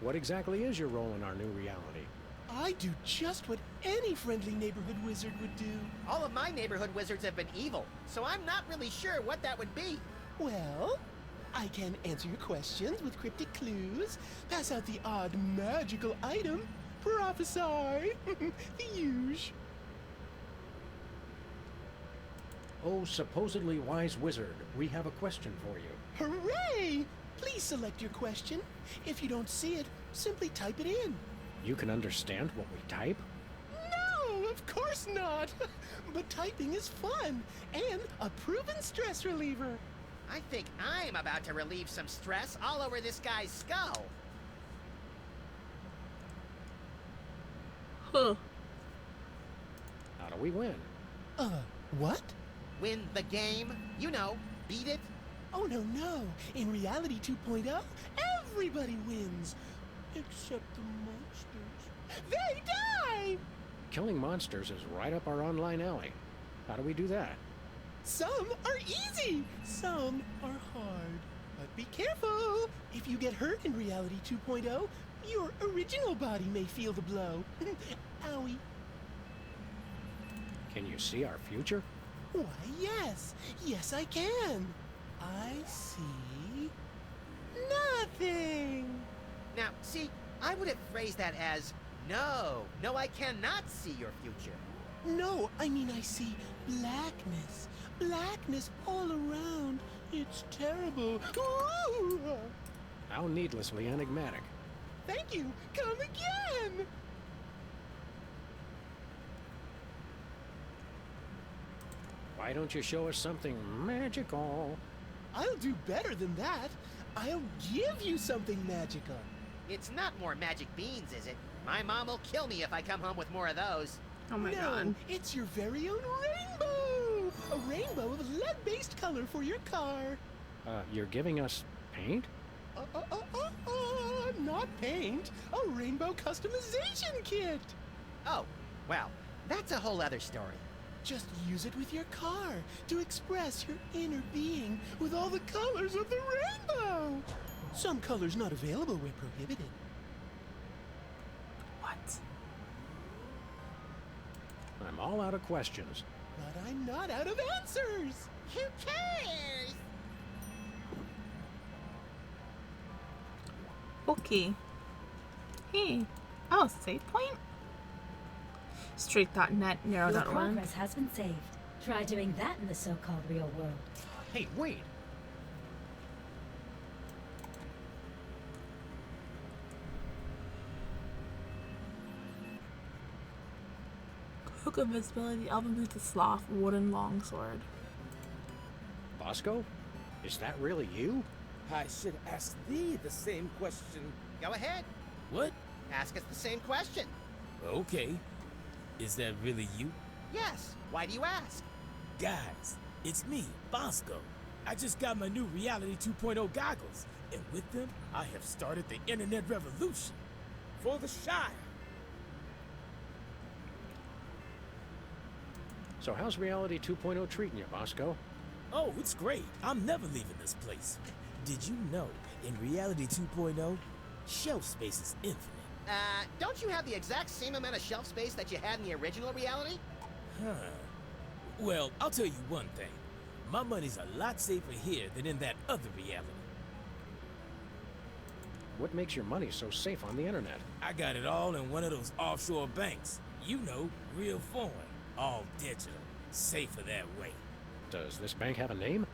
What exactly is your role in our new reality? I do just what any friendly neighborhood wizard would do. All of my neighborhood wizards have been evil, so I'm not really sure what that would be. Well, I can answer your questions with cryptic clues, pass out the odd magical item, prophesy, the huge. Oh, supposedly wise wizard, we have a question for you. Hooray! Please select your question. If you don't see it, simply type it in. You can understand what we type? No, of course not. But typing is fun and a proven stress reliever. I think I'm about to relieve some stress all over this guy's skull. Huh. How do we win? What? Win the game? You know, beat it? Oh, no. In Reality 2.0, everybody wins. Except the monsters. They die! Killing monsters is right up our online alley. How do we do that? Some are easy, some are hard. But be careful! If you get hurt in Reality 2.0, your original body may feel the blow. Owie. Can you see our future? Why, yes. Yes, I can. I see nothing. Now, see, I would have phrased that as, no, I cannot see your future. No, I mean I see blackness. Blackness all around, It's terrible. Ooh. How needlessly enigmatic. Thank you. Come again. Why don't you show us something magical? I'll do better than that. I'll give you something magical. It's not more magic beans, is it? My mom will kill me if I come home with more of those. Oh my no, god. It's your very own rainbow! A rainbow of lead-based color for your car. You're giving us paint? Not paint. A rainbow customization kit. Oh, well, that's a whole other story. Just use it with your car to express your inner being with all the colors of the rainbow. Some colors not available where prohibited. What? I'm all out of questions. But I'm not out of answers. Who cares? Okay. Hey. Oh, save point? Street.net, Your narrow.org. progress has been saved. Try doing that in the so-called real world. Hey, wait! Cloak of Invisibility, Elven Boots, the Sloth, Wooden Longsword. Bosco? Is that really you? I should ask thee the same question. Go ahead. What? Ask us the same question. Okay. Is that really you? Yes. Why do you ask? Guys, it's me, Bosco. I just got my new Reality 2.0 goggles, and with them, I have started the internet revolution. For the Shire. So how's Reality 2.0 treating you, Bosco? Oh, it's great. I'm never leaving this place. Did you know, in Reality 2.0, shelf space is infinite? Don't you have the exact same amount of shelf space that you had in the original reality? Huh. Well, I'll tell you one thing. My money's a lot safer here than in that other reality. What makes your money so safe on the internet? I got it all in one of those offshore banks. You know, real foreign. All digital. Safer that way. Does this bank have a name?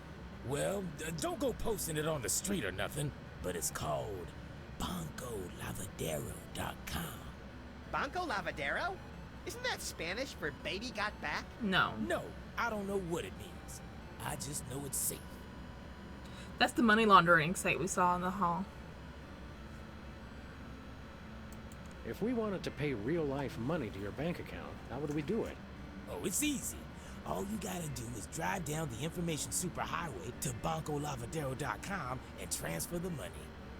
Well, don't go posting it on the street or nothing, but it's called BancoLavadero.com. Banco Lavadero? Isn't that Spanish for baby got back? No. No, I don't know what it means. I just know it's safe. That's the money laundering site we saw in the hall. If we wanted to pay real-life money to your bank account, how would we do it? Oh, it's easy. All you gotta do is drive down the information superhighway to BancoLavadero.com and transfer the money.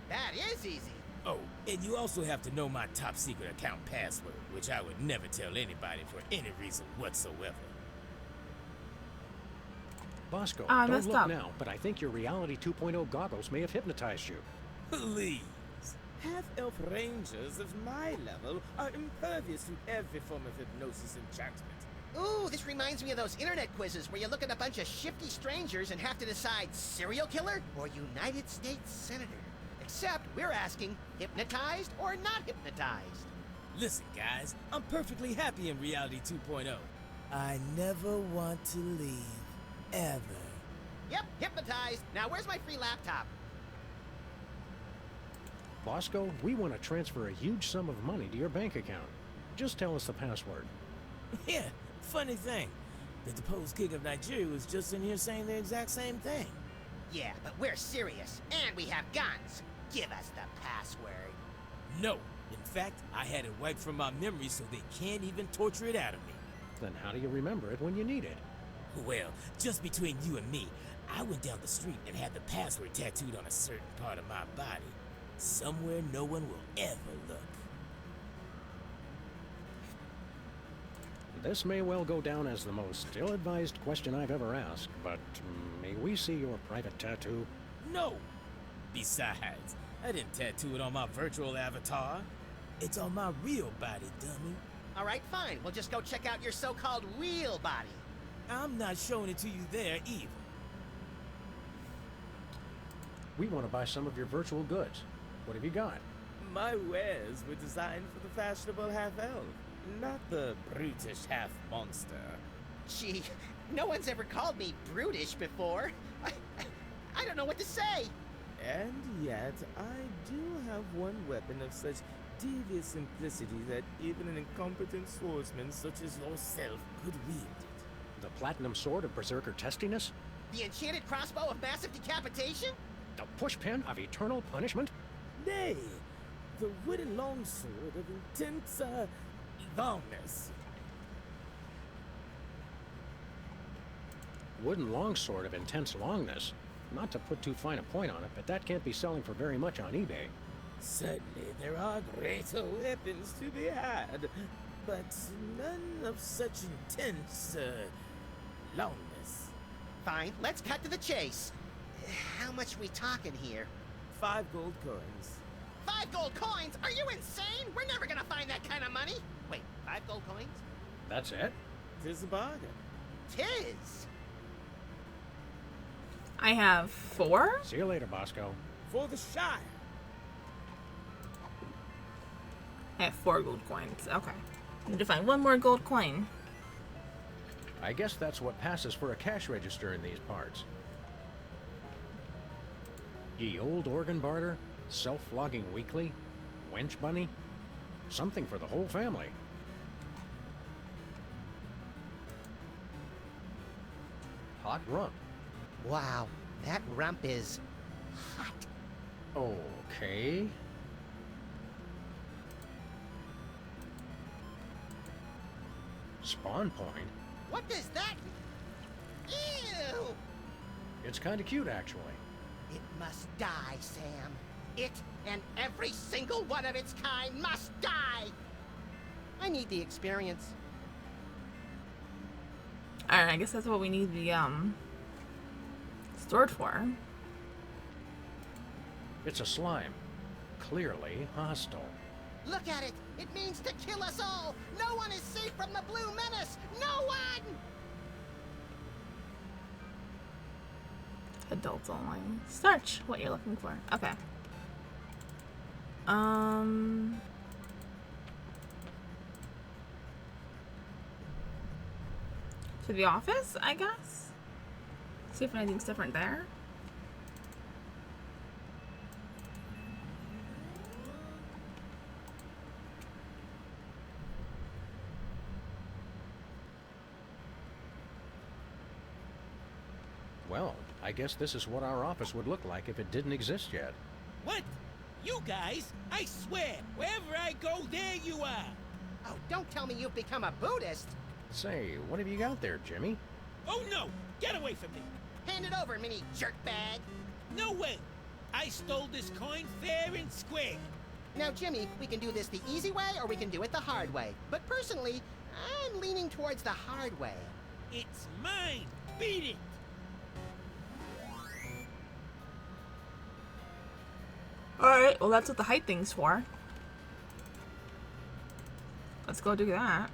That is easy. Oh, and you also have to know my top secret account password, which I would never tell anybody for any reason whatsoever. Bosco, I don't messed look up. now, but I think your Reality 2.0 goggles may have hypnotized you. Please. Half-elf rangers of my level are impervious to every form of hypnosis enchantment. Ooh, this reminds me of those internet quizzes where you look at a bunch of shifty strangers and have to decide serial killer or United States Senator. Except we're asking, hypnotized or not hypnotized? Listen, guys, I'm perfectly happy in Reality 2.0. I never want to leave. Ever. Yep, hypnotized. Now where's my free laptop? Bosco, we want to transfer a huge sum of money to your bank account. Just tell us the password. Yeah, funny thing. The deposed king of Nigeria was just in here saying the exact same thing. Yeah, but we're serious, and we have guns. Give us the password. No. In fact, I had it wiped from my memory so they can't even torture it out of me. Then how do you remember it when you need it? Well, just between you and me, I went down the street and had the password tattooed on a certain part of my body. Somewhere no one will ever look. This may well go down as the most ill-advised question I've ever asked, but may we see your private tattoo? No! Besides, I didn't tattoo it on my virtual avatar. It's on my real body, dummy. All right, fine. We'll just go check out your so-called real body. I'm not showing it to you there either. We want to buy some of your virtual goods. What have you got? My wares were designed for the fashionable half-elf, not the brutish half-monster. Gee, no one's ever called me brutish before. I don't know what to say. And yet, I do have one weapon of such devious simplicity that even an incompetent swordsman such as yourself could wield it. The platinum sword of berserker testiness? The enchanted crossbow of massive decapitation? The pushpin of eternal punishment? Nay, the wooden longsword of intense, longness. Wooden longsword of intense longness? Not to put too fine a point on it, but that can't be selling for very much on eBay. Certainly, there are greater weapons to be had, but none of such intense, longness. Fine, let's cut to the chase. How much we talking here? 5 gold coins. 5 gold coins? Are you insane? We're never gonna find that kind of money. Wait, 5 gold coins? That's it? 'Tis a bargain. 'Tis. I have 4? See you later, Bosco. For the Shire. I have 4 gold coins. Okay. I need to find 1 more gold coin. I guess that's what passes for a cash register in these parts. Ye old organ barter, self-flogging weekly, wench bunny, something for the whole family. Hot rump. Wow, that rump is hot. Okay. Spawn point? What does that mean? Ew! It's kind of cute, actually. It must die, Sam. It and every single one of its kind must die! I need the experience. Alright, I guess that's what we need the, sword for. It's a slime. Clearly hostile. Look at it! It means to kill us all! No one is safe from the Blue Menace! No one! Adults only. Search what you're looking for. Okay. To the office, I guess? See if anything's different there. Well, I guess this is what our office would look like if it didn't exist yet. What? You guys? I swear, wherever I go, there you are. Oh, don't tell me you've become a Buddhist. Say, what have you got there, Jimmy? Oh no! Get away from me! Hand it over, mini jerkbag. No way! I stole this coin fair and square. Now, Jimmy, we can do this the easy way or we can do it the hard way. But personally, I'm leaning towards the hard way. It's mine! Beat it! Alright, well that's what the height thing's for. Let's go do that.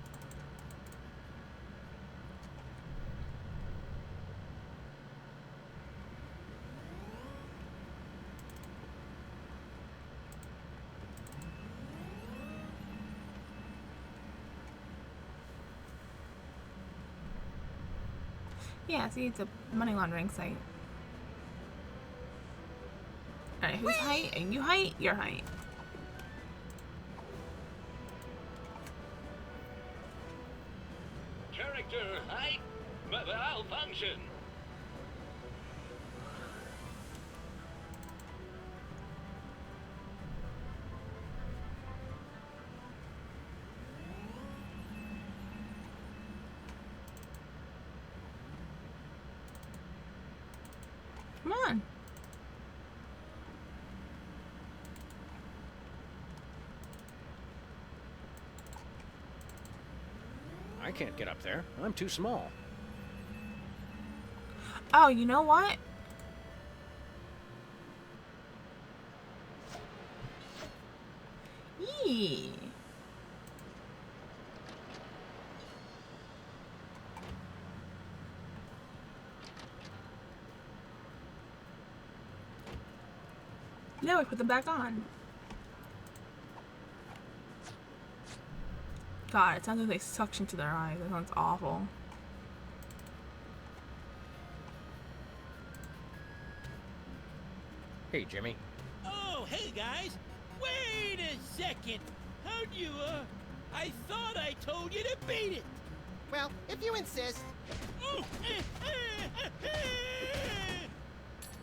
Yeah, see, it's a money laundering site. Alright, whose height? And you height? Your height. Character height malfunction. Come on. I can't get up there. I'm too small. Oh, you know what? Yee. Now we put them back on. God, it sounds like they suction to their eyes. That sounds awful. Hey, Jimmy. Oh, hey guys. Wait a second. How'd you, I thought I told you to beat it. Well, if you insist.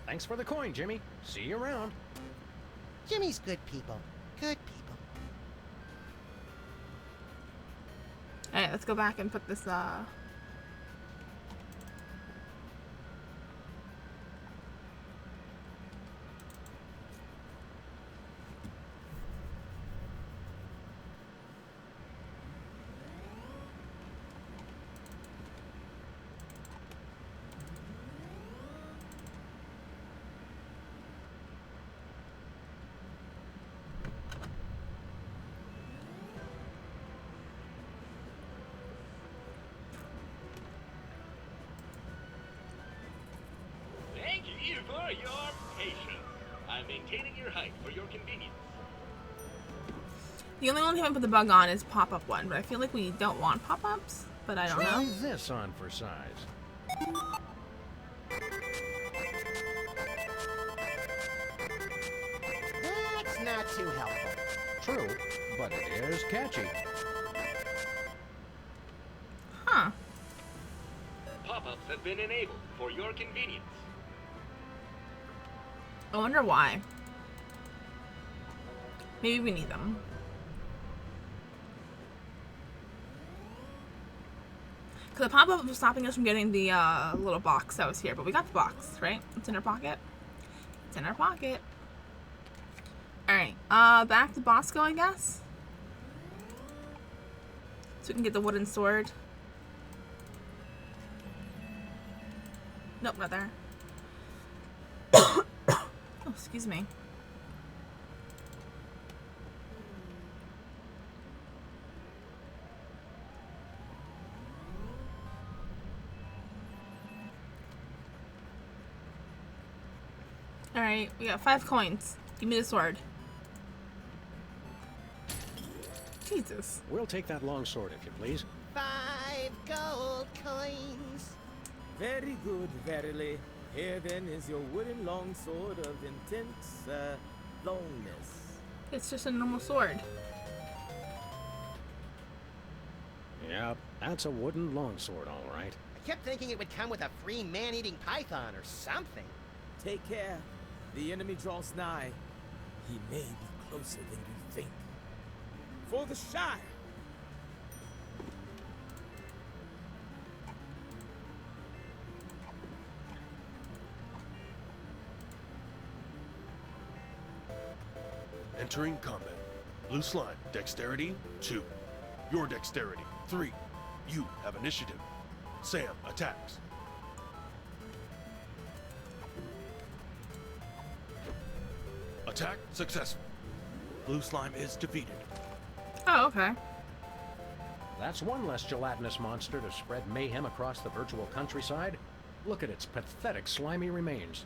Thanks for the coin, Jimmy. See you around. Jimmy's good people. Good people. Alright, let's go back and put this, Thank you for your patience. I'm maintaining your height for your convenience. the only one thing I put the bug on is pop-up one, but I feel like we don't want pop-ups, but I don't Try know. this on for size. That's not too helpful. True, but it is catchy. Huh. Pop-ups have been enabled for your convenience. I wonder why. Maybe we need them. Because the pop-up was stopping us from getting the little box that was here, but we got the box, right? It's in our pocket. It's in our pocket. Alright, back to Bosco, I guess. So we can get the wooden sword. Nope, not there. Oh, excuse me. Alright, we got 5 coins. Give me the sword. Jesus. We'll take that long sword, if you please. 5 gold coins. Very good, verily. Here then is your wooden longsword of intense, longness. It's just a normal sword. Yep, that's a wooden longsword, all right. I kept thinking it would come with a free man-eating python or something. Take care. The enemy draws nigh. He may be closer than you think. For the Shire! Entering combat. Blue slime, dexterity 2. Your dexterity 3. You have initiative. Sam attacks. Attack successful. Blue slime is defeated. Oh, okay. That's one less gelatinous monster to spread mayhem across the virtual countryside. Look at its pathetic slimy remains.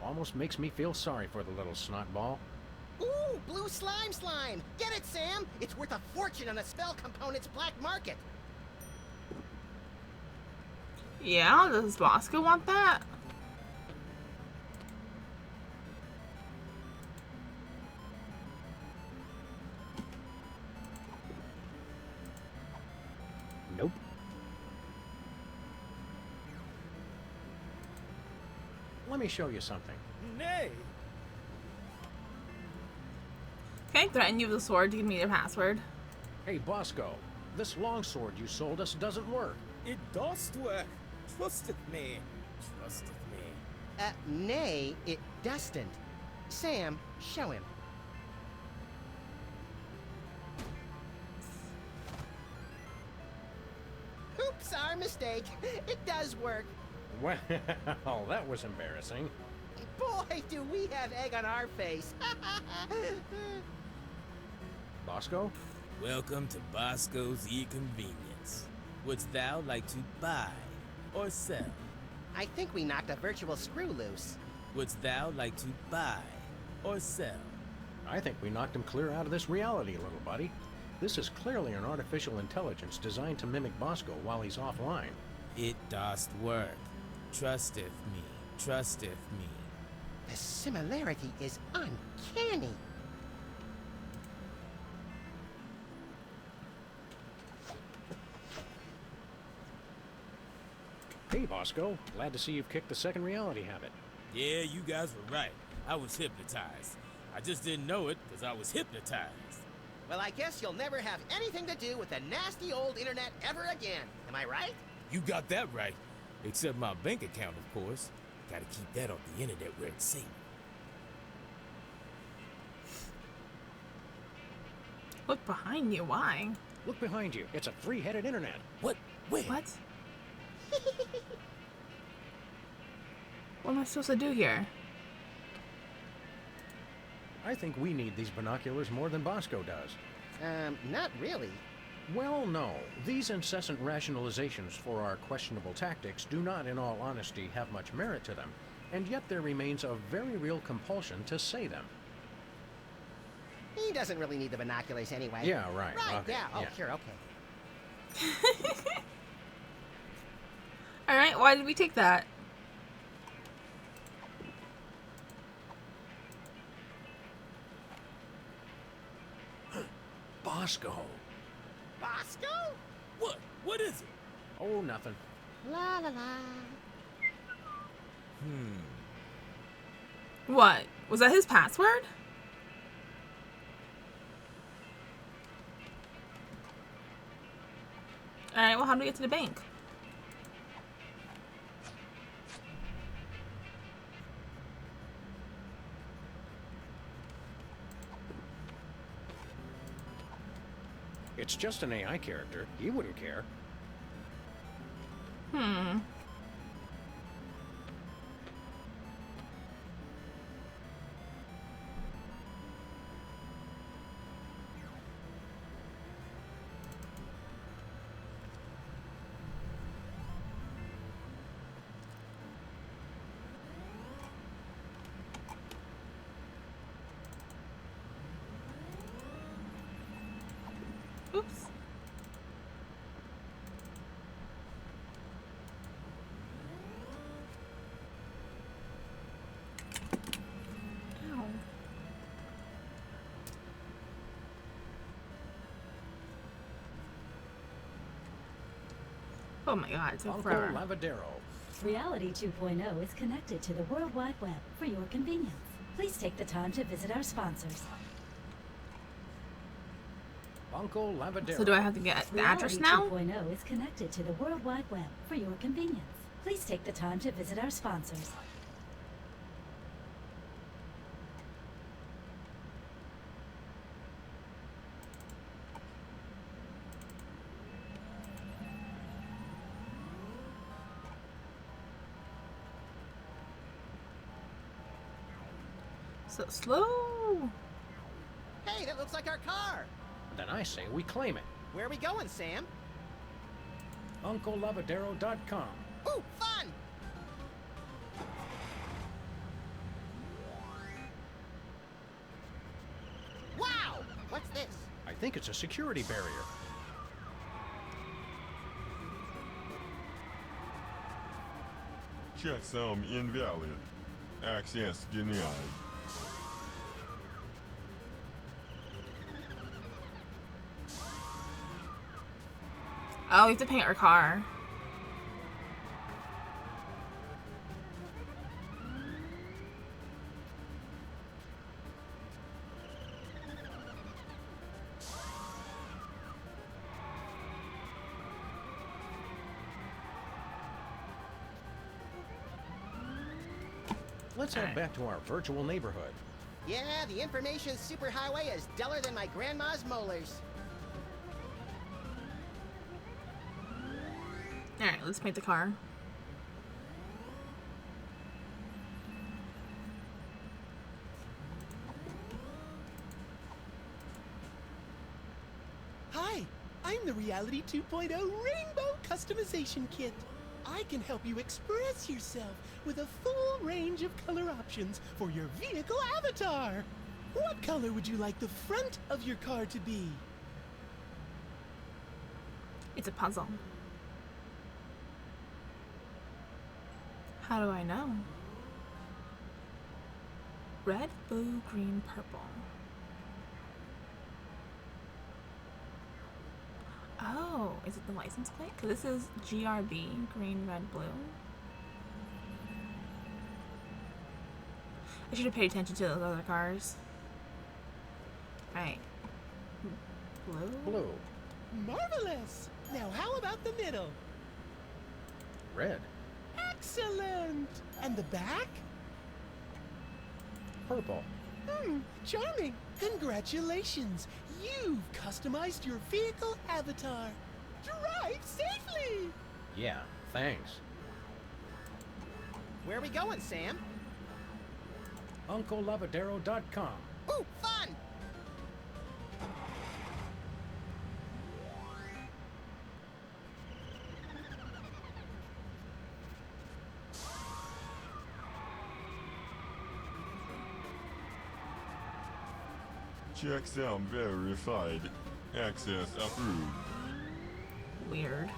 Almost makes me feel sorry for the little snotball. Ooh, blue slime! Get it, Sam! It's worth a fortune on the spell component's black market. Yeah, does Bosco want that? Nope. Let me show you something. Nay! Can I threaten you with a sword to give me your password? Hey, Bosco, this longsword you sold us doesn't work. It doth work. Trusteth me. Trusteth me. Nay, it doesn't. Sam, show him. Oops, our mistake. It does work. Well, that was embarrassing. Boy, do we have egg on our face. Bosco? Welcome to Bosco's E-Convenience. Wouldst thou like to buy or sell? I think we knocked a virtual screw loose. Wouldst thou like to buy or sell? I think we knocked him clear out of this reality, little buddy. This is clearly an artificial intelligence designed to mimic Bosco while he's offline. It doth work. Trusteth me. Trusteth me. The similarity is uncanny. Hey, Bosco. Glad to see you've kicked the second reality habit. Yeah, you guys were right. I was hypnotized. I just didn't know it because I was hypnotized. Well, I guess you'll never have anything to do with the nasty old internet ever again. Am I right? You got that right. Except my bank account, of course. Gotta keep that off the internet where it's safe. Look behind you. Why? Look behind you. It's a three-headed internet. What? Where? What? What am I supposed to do here? I think we need these binoculars more than Bosco does. Not really. Well, no. These incessant rationalizations for our questionable tactics do not, in all honesty, have much merit to them, and yet there remains a very real compulsion to say them. He doesn't really need the binoculars anyway. Yeah, right. Right, Okay, yeah. Oh, yeah. sure, okay. Alright, why did we take that? Bosco. Bosco? What? What is it? Oh, nothing. La la la. What? Was that his password? Alright, well, how do we get to the bank? It's just an AI character. He wouldn't care. Oops. Ow. Oh my god, it's so Uncle forever. Lavadero. Reality 2.0 is connected to the World Wide Web for your convenience. Please take the time to visit our sponsors. Uncle Lavadero. So do I have to get the address now? Reality 2.0 is connected to the World Wide Web for your convenience. Please take the time to visit our sponsors. So slow. Hey, that looks like our car. Then I say we claim it. Where are we going, Sam? UncleLavadero.com. Ooh, fun! Wow! What's this? I think it's a security barrier. Checksum invalid. Access denied. Oh, we have to paint our car. Let's head back to our virtual neighborhood. Yeah, the information superhighway is duller than my grandma's molars. Alright, let's paint the car. Hi, I'm the Reality 2.0 Rainbow Customization Kit. I can help you express yourself with a full range of color options for your vehicle avatar. What color would you like the front of your car to be? It's a puzzle. How do I know? Red, blue, green, purple. Oh, is it the license plate? Because this is GRB, green, red, blue. I should have paid attention to those other cars. Right. Blue? Blue. Marvelous! Now how about the middle? Red. Excellent! And the back? Purple. Charming! Congratulations! You've customized your vehicle avatar. Drive safely! Yeah, thanks. Where are we going, Sam? UncleLavadero.com. Ooh, fun! Checksum verified. Access approved. Weird.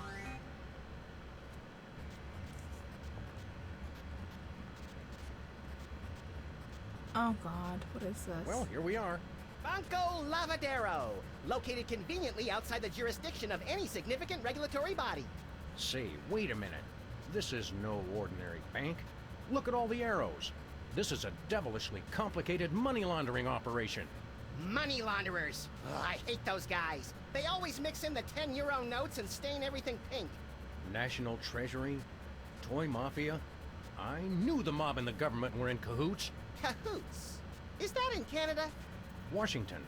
Oh god, what is this? Well, here we are. Banco Lavadero, located conveniently outside the jurisdiction of any significant regulatory body. Say, wait a minute. This is no ordinary bank. Look at all the arrows. This is a devilishly complicated money laundering operation. Money launderers. Ugh, I hate those guys. They always mix in the 10-euro notes and stain everything pink. National Treasury? Toy Mafia? I knew the mob and the government were in cahoots. Cahoots? Is that in Canada? Washington.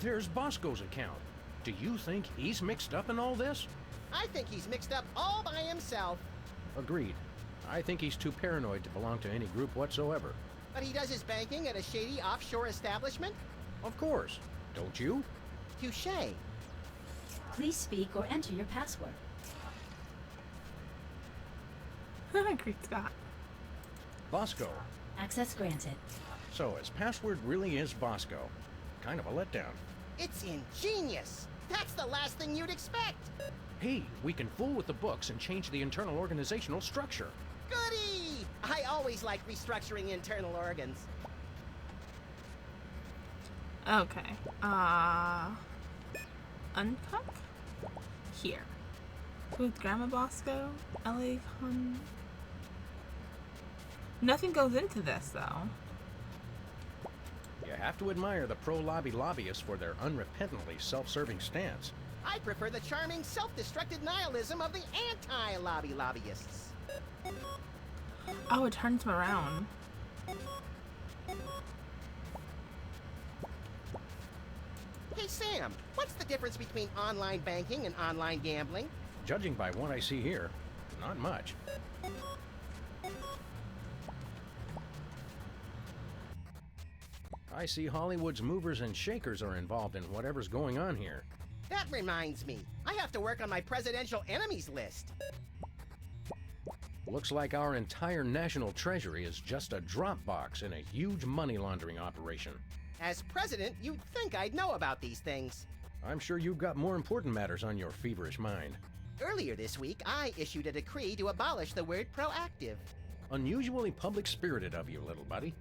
There's Bosco's account. Do you think he's mixed up in all this? I think he's mixed up all by himself. Agreed. I think he's too paranoid to belong to any group whatsoever. But he does his banking at a shady offshore establishment? Of course. Don't you? Touché. Please speak or enter your password. Great Scott. Bosco. Access granted. So his password really is Bosco. Kind of a letdown. It's ingenious. That's the last thing you'd expect. Hey, we can fool with the books and change the internal organizational structure. Goody! I always like restructuring internal organs. Okay. Uncuck? Here. With Grandma Bosco? LA Con... Nothing goes into this, though. You have to admire the pro-lobby lobbyists for their unrepentantly self-serving stance. I prefer the charming, self-destructed nihilism of the anti-lobby lobbyists. Oh, it turns him around. Hey, Sam, what's the difference between online banking and online gambling? Judging by what I see here, not much. I see Hollywood's movers and shakers are involved in whatever's going on here. That reminds me, I have to work on my presidential enemies list. Looks like our entire national treasury is just a drop box in a huge money laundering operation. As president, you'd think I'd know about these things. I'm sure you've got more important matters on your feverish mind. Earlier this week, I issued a decree to abolish the word proactive. Unusually public-spirited of you, little buddy.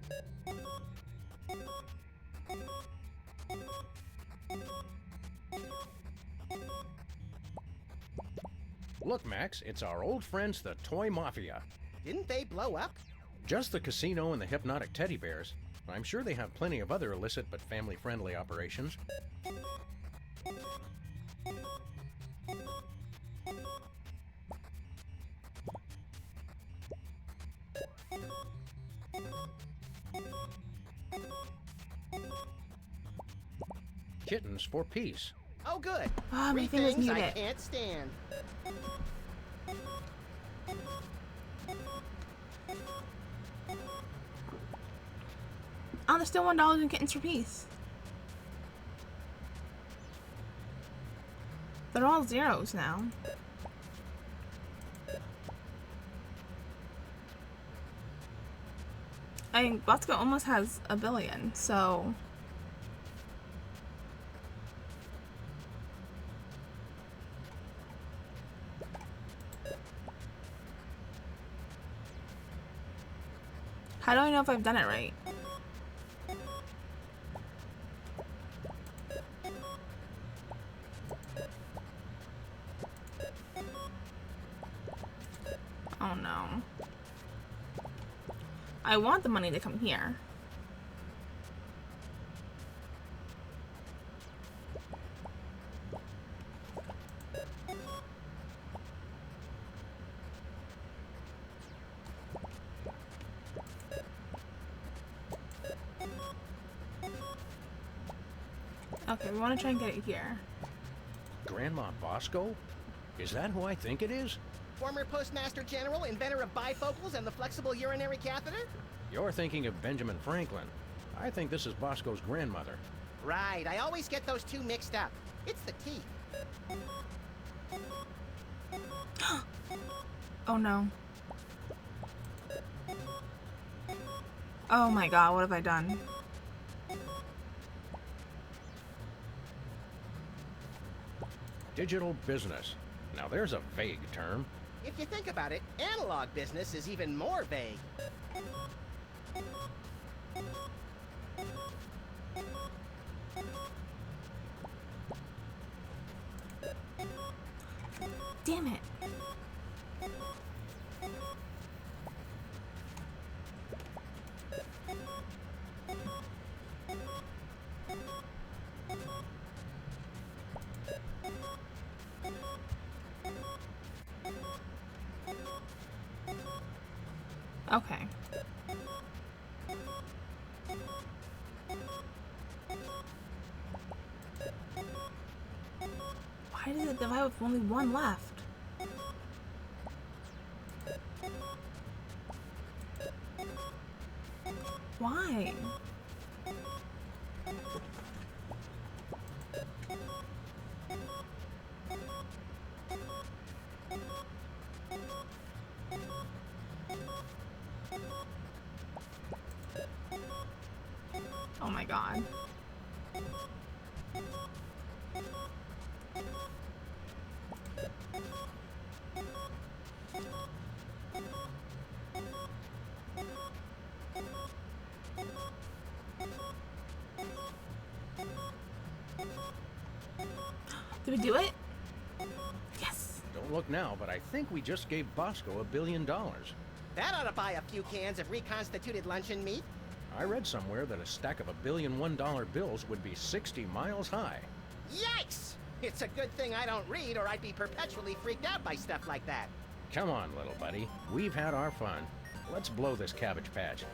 Look, Max, it's our old friends, the Toy Mafia. Didn't they blow up? Just the casino and the hypnotic teddy bears. I'm sure they have plenty of other illicit but family-friendly operations. Kittens for peace. Oh, good. Ah, my Three thing was things I muted. can't stand. Oh, there's still $1 in kittens for peace. They're all zeros now. I mean, Bosco almost has $1 billion, so... How do I know if I've done it right? Oh no. I want the money to come here. Okay, we want to try and get it here. Grandma Bosco? Is that who I think it is? Former Postmaster General, inventor of bifocals and the flexible urinary catheter? You're thinking of Benjamin Franklin. I think this is Bosco's grandmother. Right, I always get those two mixed up. It's the teeth. Oh no. Oh my god, what have I done? Digital business. Now there's a vague term. If you think about it, analog business is even more vague. Damn it. Okay. Why did it divide with only one left? Why? Oh my god. Did we do it? Yes. Don't look now, but I think we just gave Bosco $1 billion. That ought to buy a few cans of reconstituted luncheon meat. I read somewhere that a stack of $1 billion $1 bills would be 60 miles high. Yikes! It's a good thing I don't read, or I'd be perpetually freaked out by stuff like that. Come on, little buddy. We've had our fun. Let's blow this Cabbage Patch.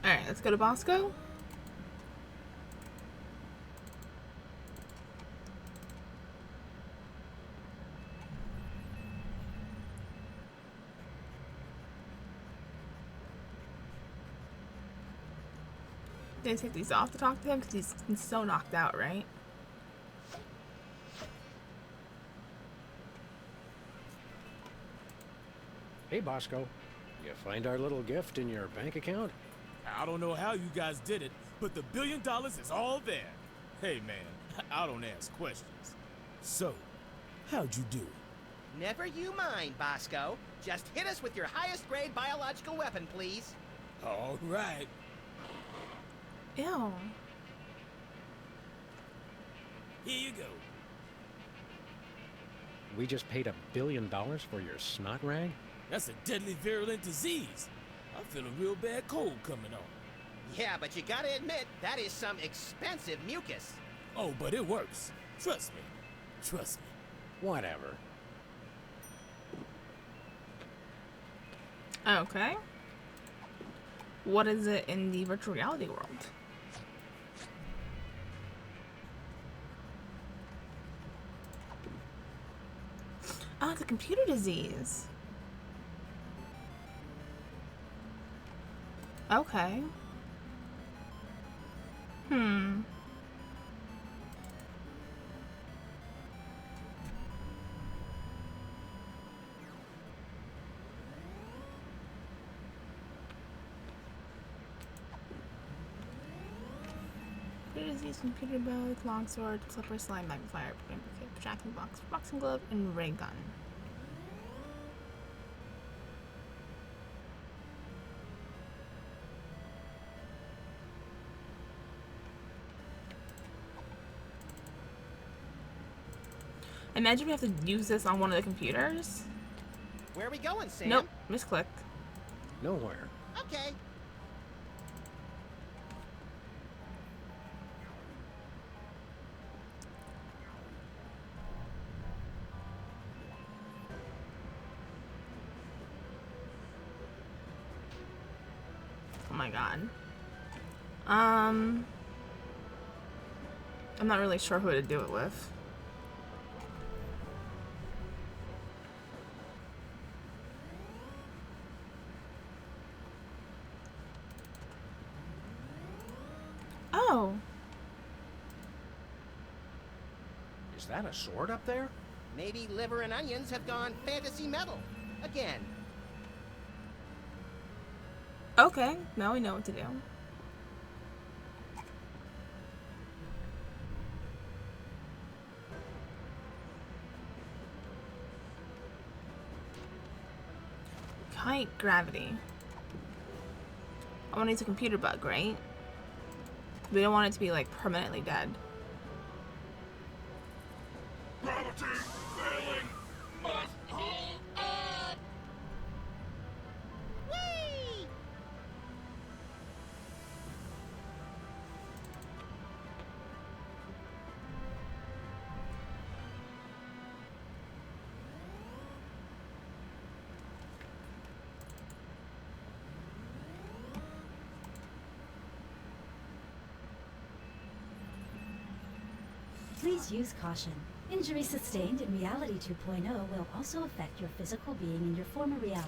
Alright, let's go to Bosco. Did I take these off to talk to him? Because he's so knocked out, right? Hey, Bosco. You find our little gift in your bank account? I don't know how you guys did it, but the $1 billion is all there. Hey, man, I don't ask questions. So, how'd you do it? Never you mind, Bosco. Just hit us with your highest grade biological weapon, please. All right. Ew. Here you go. We just paid $1 billion for your snot rag? That's a deadly virulent disease. I feel a real bad cold coming on. Yeah, but you gotta admit, that is some expensive mucus. Oh, but it works. Trust me. Trust me. Whatever. Okay. What is it in the virtual reality world? Oh, it's a computer disease. Okay. Hmm. Disease, computer bug, longsword, flipper, slime, magnifier, protracting box, boxing glove, and ray gun. Imagine we have to use this on one of the computers. Where are we going, Sam? Nope, misclicked. Nowhere. Okay. Oh my god. I'm not really sure who to do it with. Oh. Is that a sword up there? Maybe liver and onions have gone fantasy metal. Again. Okay, now we know what to do. Kite gravity. Oh, it needs a computer bug, right? We don't want it to be like permanently dead. Gravity failing must hold up. Whee! Please use caution. Injury sustained in Reality 2.0 will also affect your physical being in your former reality.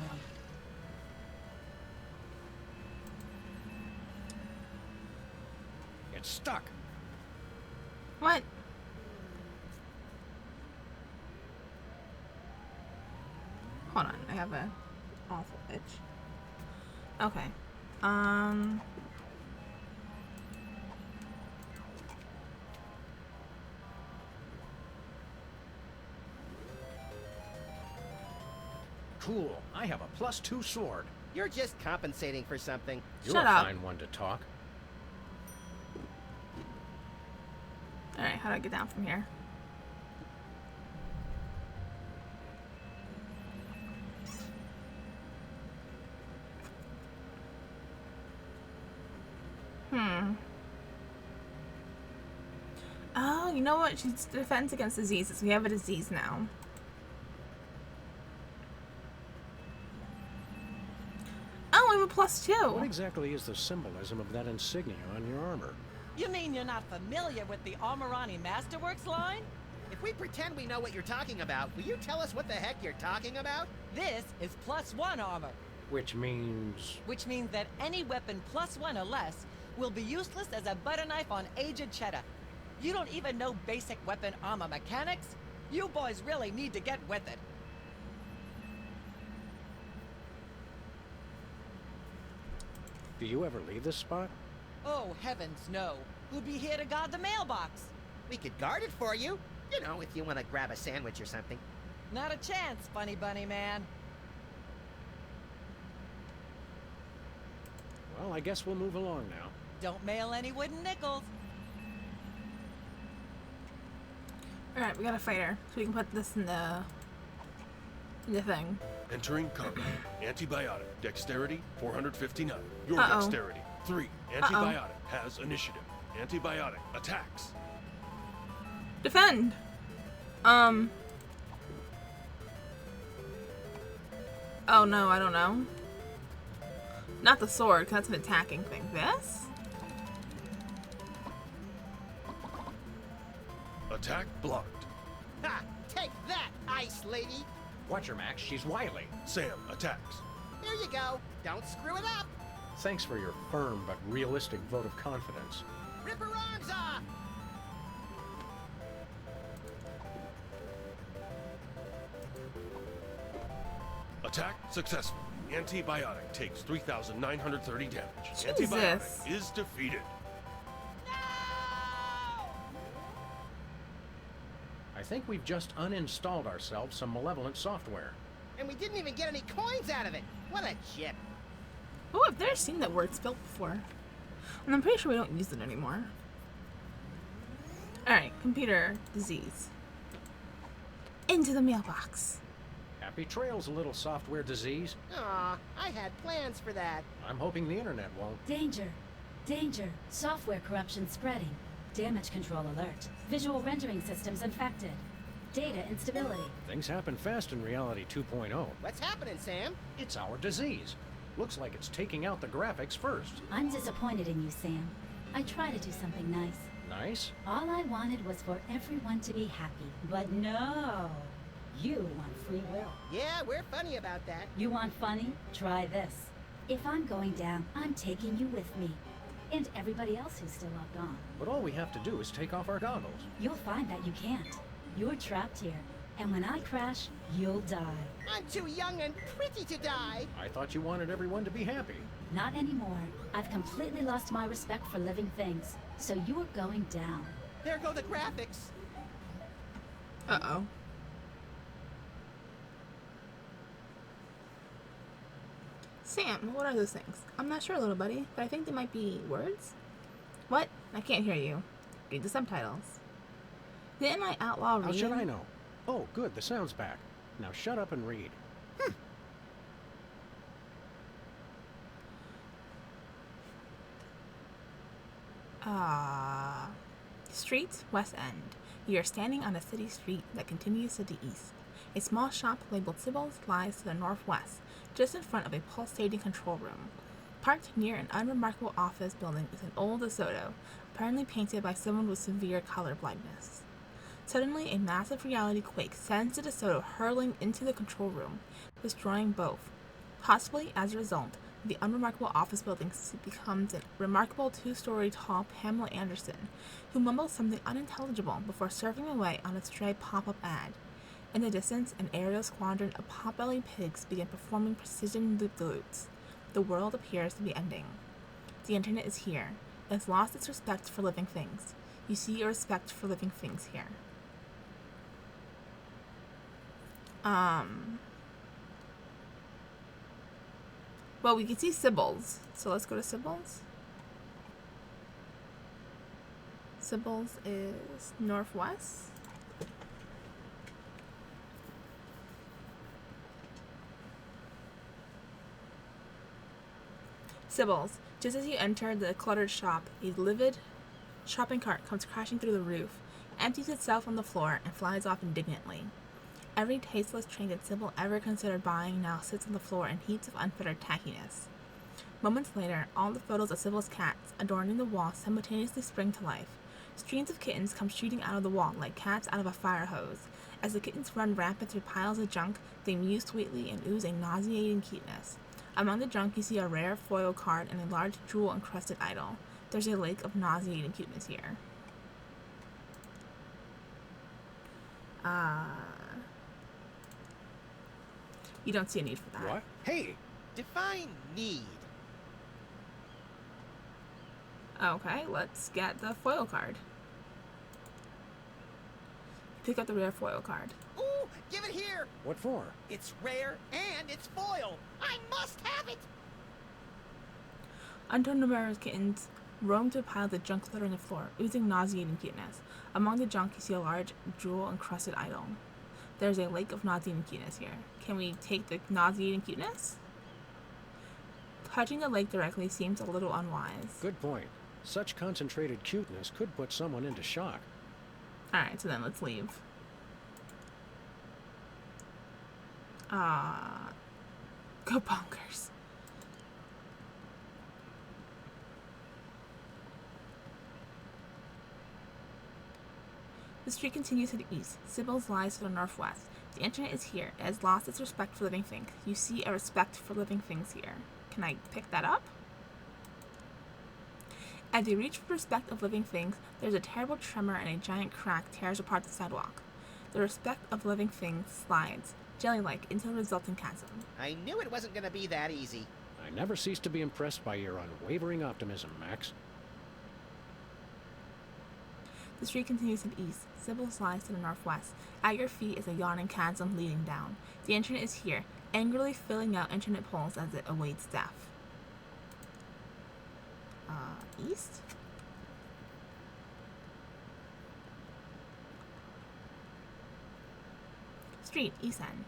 It's stuck. What? Hold on, I have a awful itch. Okay. Cool. I have a +2 sword. You're just compensating for something. You're Shut a up. fine one to talk. Alright, how do I get down from here? Oh, you know what? She's defense against diseases. We have a disease now. Oh, we have a +2. What exactly is the symbolism of that insignia on your armor? You mean you're not familiar with the Armorani Masterworks line? If we pretend we know what you're talking about, will you tell us what the heck you're talking about? This is +1 armor, Which means... which means that any weapon +1 or less will be useless as a butter knife on aged cheddar. You don't even know basic weapon armor mechanics? You boys really need to get with it. Do you ever leave this spot? Oh, heavens no. Who'd be here to guard the mailbox? We could guard it for you. You know, if you want to grab a sandwich or something. Not a chance, Funny Bunny Man. Well, I guess we'll move along now. Don't mail any wooden nickels. Alright, we gotta fight her. So we can put this in the thing. Entering combat. Antibiotic. Dexterity 459. Your Uh-oh. dexterity 3. Antibiotic has initiative. Antibiotic attacks. Defend! Oh no, I don't know. Not the sword, 'cause that's an attacking thing. This? Attack blocked. Ha! Take that, Ice Lady! Watch her, Max. She's wily. Sam attacks. Here you go. Don't screw it up. Thanks for your firm but realistic vote of confidence. Rip her arms off! Attack successful. Antibiotic takes 3,930 damage. Jesus. Antibiotic is defeated. I think we've just uninstalled ourselves some malevolent software. And we didn't even get any coins out of it. What a chip. Oh, I've never seen that word spelled before. And I'm pretty sure we don't use it anymore. Alright, computer disease. Into the mailbox. Happy trails, little software disease. Aw, I had plans for that. I'm hoping the internet won't. Danger. Danger. Software corruption spreading. Damage control alert. Visual rendering systems infected. Data instability. Things happen fast in Reality 2.0. What's happening, Sam? It's our disease. Looks like it's taking out the graphics first. I'm disappointed in you, Sam. I try to do something nice. Nice? All I wanted was for everyone to be happy. But no! You want free will. Yeah, we're funny about that. You want funny? Try this. If I'm going down, I'm taking you with me. And everybody else who's still logged on. But all we have to do is take off our goggles. You'll find that you can't. You're trapped here. And when I crash, you'll die. I'm too young and pretty to die. I thought you wanted everyone to be happy. Not anymore. I've completely lost my respect for living things. So you're going down. There go the graphics. Uh-oh. Sam, what are those things? I'm not sure, little buddy, but I think they might be words. What? I can't hear you. Read the subtitles. Didn't I outlaw reading? How should I know? Oh, good, the sound's back. Now shut up and read. Street, West End. You are standing on a city street that continues to the east. A small shop labeled Sybil's lies to the northwest, just in front of a pulsating control room. Parked near an unremarkable office building is an old DeSoto, apparently painted by someone with severe color blindness. Suddenly, a massive reality quake sends the DeSoto hurling into the control room, destroying both. Possibly as a result, the unremarkable office building becomes a remarkable two-story tall Pamela Anderson, who mumbles something unintelligible before surfing away on a stray pop-up ad. In the distance, an aerial squadron of pot-bellied pigs begin performing precision loop-de-loops. The world appears to be ending. The internet is here. It has lost its respect for living things. You see your respect for living things here. Well, we can see Sybil's, so let's go to Sybil's. Sybil's is northwest. Sybil's. Just as you enter the cluttered shop, a livid shopping cart comes crashing through the roof, empties itself on the floor, and flies off indignantly. Every tasteless trinket Sybil ever considered buying now sits on the floor in heaps of unfettered tackiness. Moments later, all the photos of Sybil's cats adorning the wall simultaneously spring to life. Streams of kittens come shooting out of the wall like cats out of a fire hose. As the kittens run rampant through piles of junk, they mew sweetly and ooze a nauseating cuteness. Among the junk, you see a rare foil card and a large jewel-encrusted idol. There's a lake of nauseating cuteness here. You don't see a need for that. What? Hey! Define need. Okay, let's get the foil card. Pick up the rare foil card. Ooh, give it here! What for? It's rare and it's foil. I must have it! Untold numerous kittens roam through piles of junk littering the floor, oozing nauseating cuteness. Among the junk, you see a large jewel-encrusted idol. There's a lake of nauseating cuteness here. Can we take the nauseating cuteness? Touching the lake directly seems a little unwise. Good point. Such concentrated cuteness could put someone into shock. Alright, so then let's leave. Go bonkers. The street continues to the east. Sybil's lies to the northwest. The internet is here. It has lost its respect for living things. You see a respect for living things here. Can I pick that up? As you reach for the respect of living things, there's a terrible tremor and a giant crack tears apart the sidewalk. The respect of living things slides, jelly-like, into the resulting chasm. I knew it wasn't going to be that easy. I never cease to be impressed by your unwavering optimism, Max. The street continues to the east. Sybil slides to the northwest. At your feet is a yawning chasm leading down. The internet is here, angrily filling out internet polls as it awaits death. East? Street, East End.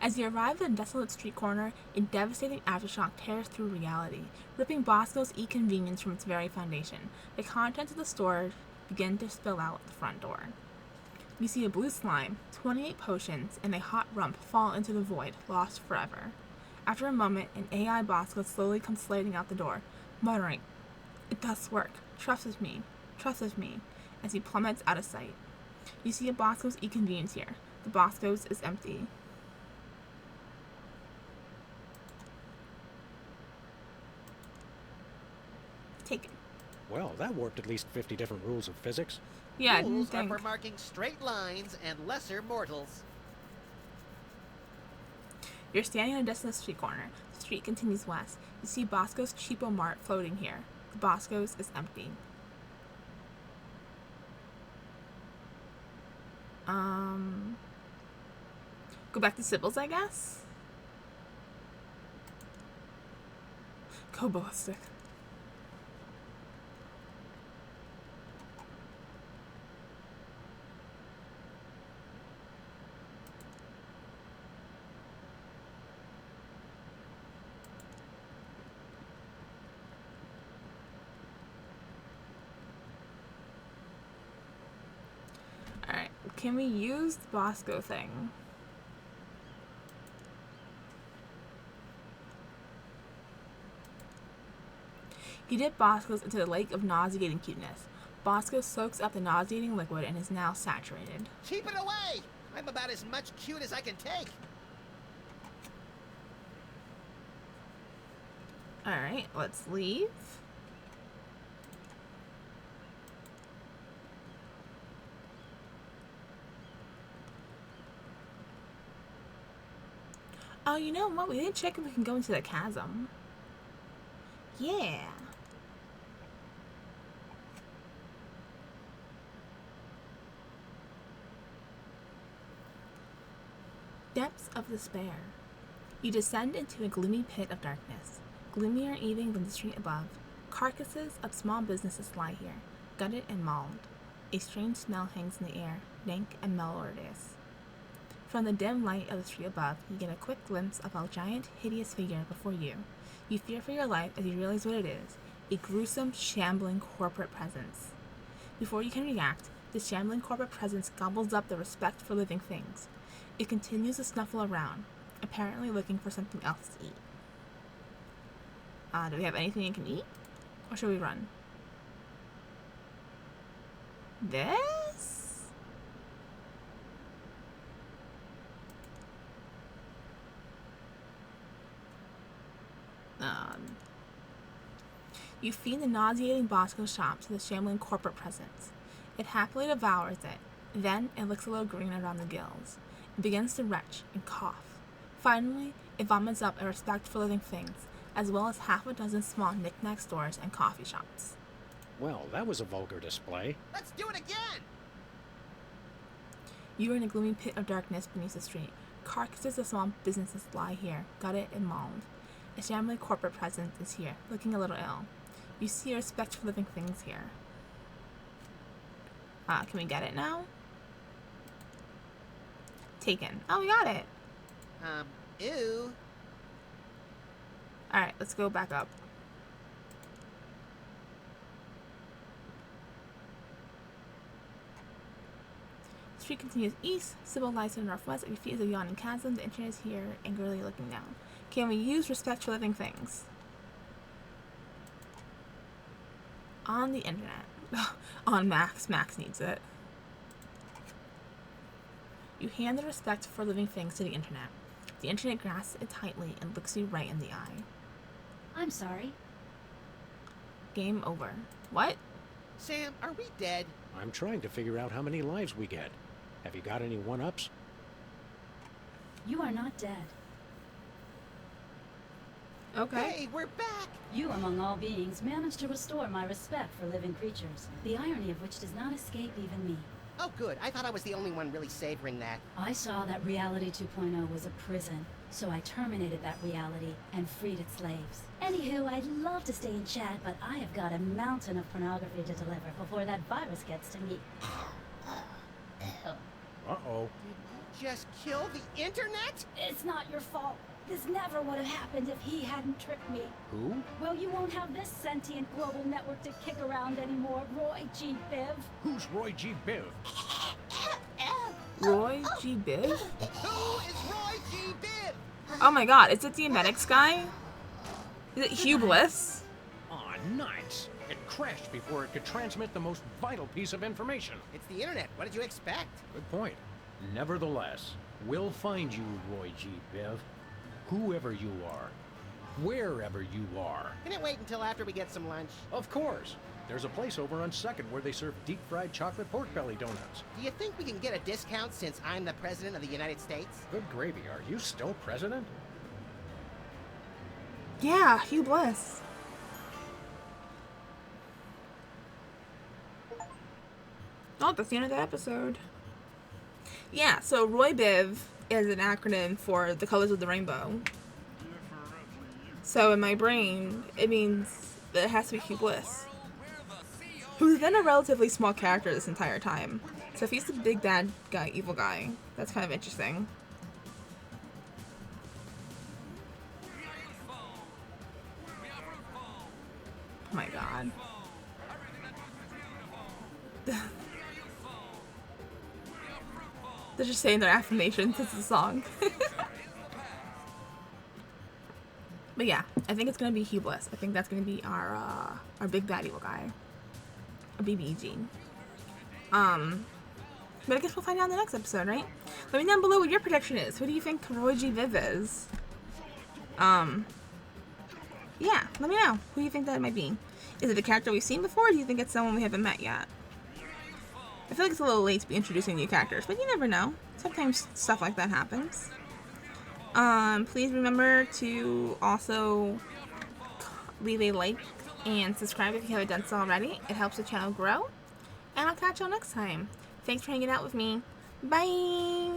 As you arrive at a desolate street corner, a devastating aftershock tears through reality, ripping Bosco's e-convenience from its very foundation. The contents of the store begin to spill out the front door. You see a blue slime, 28 potions, and a hot rump fall into the void, lost forever. After a moment, an AI Bosco slowly comes sliding out the door, muttering, "It does work. Trust with me. Trust with me," as he plummets out of sight. You see a Bosco's e-convenience here. The Bosco's is empty. Take it. Well, that warped at least 50 different rules of physics. Yeah, I didn't Rules are think. for marking straight lines and lesser mortals. You're standing on a desolate street corner. The street continues west. You see Bosco's Cheapo Mart floating here. The Bosco's is empty. Go back to Sybil's, I guess? Go ballistic. Alright, can we use the Bosco thing? You dip Bosco's into the lake of nauseating cuteness. Bosco soaks up the nauseating liquid and is now saturated. Keep it away! I'm about as much cute as I can take. Alright, let's leave. Oh, you know what? We didn't check if we can go into the chasm. Yeah. Depths of despair. You descend into a gloomy pit of darkness, gloomier even than the street above. Carcasses of small businesses lie here, gutted and mauled. A strange smell hangs in the air, dank and malodorous. From the dim light of the street above, you get a quick glimpse of a giant, hideous figure before you. You fear for your life as you realize what it is, a gruesome, shambling corporate presence. Before you can react, the shambling corporate presence gobbles up the respect for living things. It continues to snuffle around, apparently looking for something else to eat. Do we have anything you can eat? Or should we run? This? You feed the nauseating Bosco shop to the shambling corporate presence. It happily devours it. Then it looks a little green around the gills. It begins to retch and cough. Finally, it vomits up a respect for living things, as well as half a dozen small knick-knack stores and coffee shops. Well, that was a vulgar display. Let's do it again! You are in a gloomy pit of darkness beneath the street. Carcasses of small businesses lie here, gutted and mauled. A shambling corporate presence is here, looking a little ill. You see a respect for living things here. Can we get it now? Taken. Oh, we got it! Ew. Alright, let's go back up. The street continues east. Sybil lies to the northwest. At your feet is a yawning chasm. The internet is here, angrily looking down. Can we use respect for living things? On the internet. On Max. Max needs it. You hand the respect for living things to the internet. The internet grasps it tightly and looks you right in the eye. I'm sorry. Game over. What? Sam, are we dead? I'm trying to figure out how many lives we get. Have you got any one-ups? You are not dead. Okay. Hey, we're back! You, among all beings, managed to restore my respect for living creatures, the irony of which does not escape even me. Oh, good. I thought I was the only one really savoring that. I saw that Reality 2.0 was a prison, so I terminated that reality and freed its slaves. Anywho, I'd love to stay and chat, but I have got a mountain of pornography to deliver before that virus gets to me. Uh-oh. Just kill the internet? It's not your fault. This never would have happened if he hadn't tricked me. Who? Well, you won't have this sentient global network to kick around anymore, Roy G. Biv. Who's Roy G. Biv? Roy G. Biv? Who is Roy G. Biv? Oh my god, is it the Emetics guy? Is it Hugh Bliss? Aw, nice. It crashed before it could transmit the most vital piece of information. It's the internet. What did you expect? Good point. Nevertheless, we'll find you, Roy G. Biv. Whoever you are. Wherever you are. Can it wait until after we get some lunch? Of course. There's a place over on 2nd where they serve deep-fried chocolate pork belly donuts. Do you think we can get a discount since I'm the President of the United States? Good gravy. Are you still president? Yeah, Hugh Bliss. Oh, that's the end of the episode. Yeah, so Roy Biv is an acronym for the colors of the rainbow. So in my brain, it means that it has to be Hugh Bliss, who's been a relatively small character this entire time. So if he's the big bad guy, evil guy, that's kind of interesting. Oh my god. They're just saying their affirmations. It's a song. But yeah, I think it's gonna be Hugh Bliss. I think that's gonna be our big bad evil guy, a BBG. But I guess we'll find out in the next episode, right? Let me know down below what your prediction is. Who do you think Roy G. Biv is? Yeah, let me know. Who do you think that might be? Is it a character we've seen before, or do you think it's someone we haven't met yet? I feel like it's a little late to be introducing new characters, but you never know. Sometimes stuff like that happens. Please remember to also leave a like and subscribe if you haven't done so already. It helps the channel grow. And I'll catch y'all next time. Thanks for hanging out with me. Bye!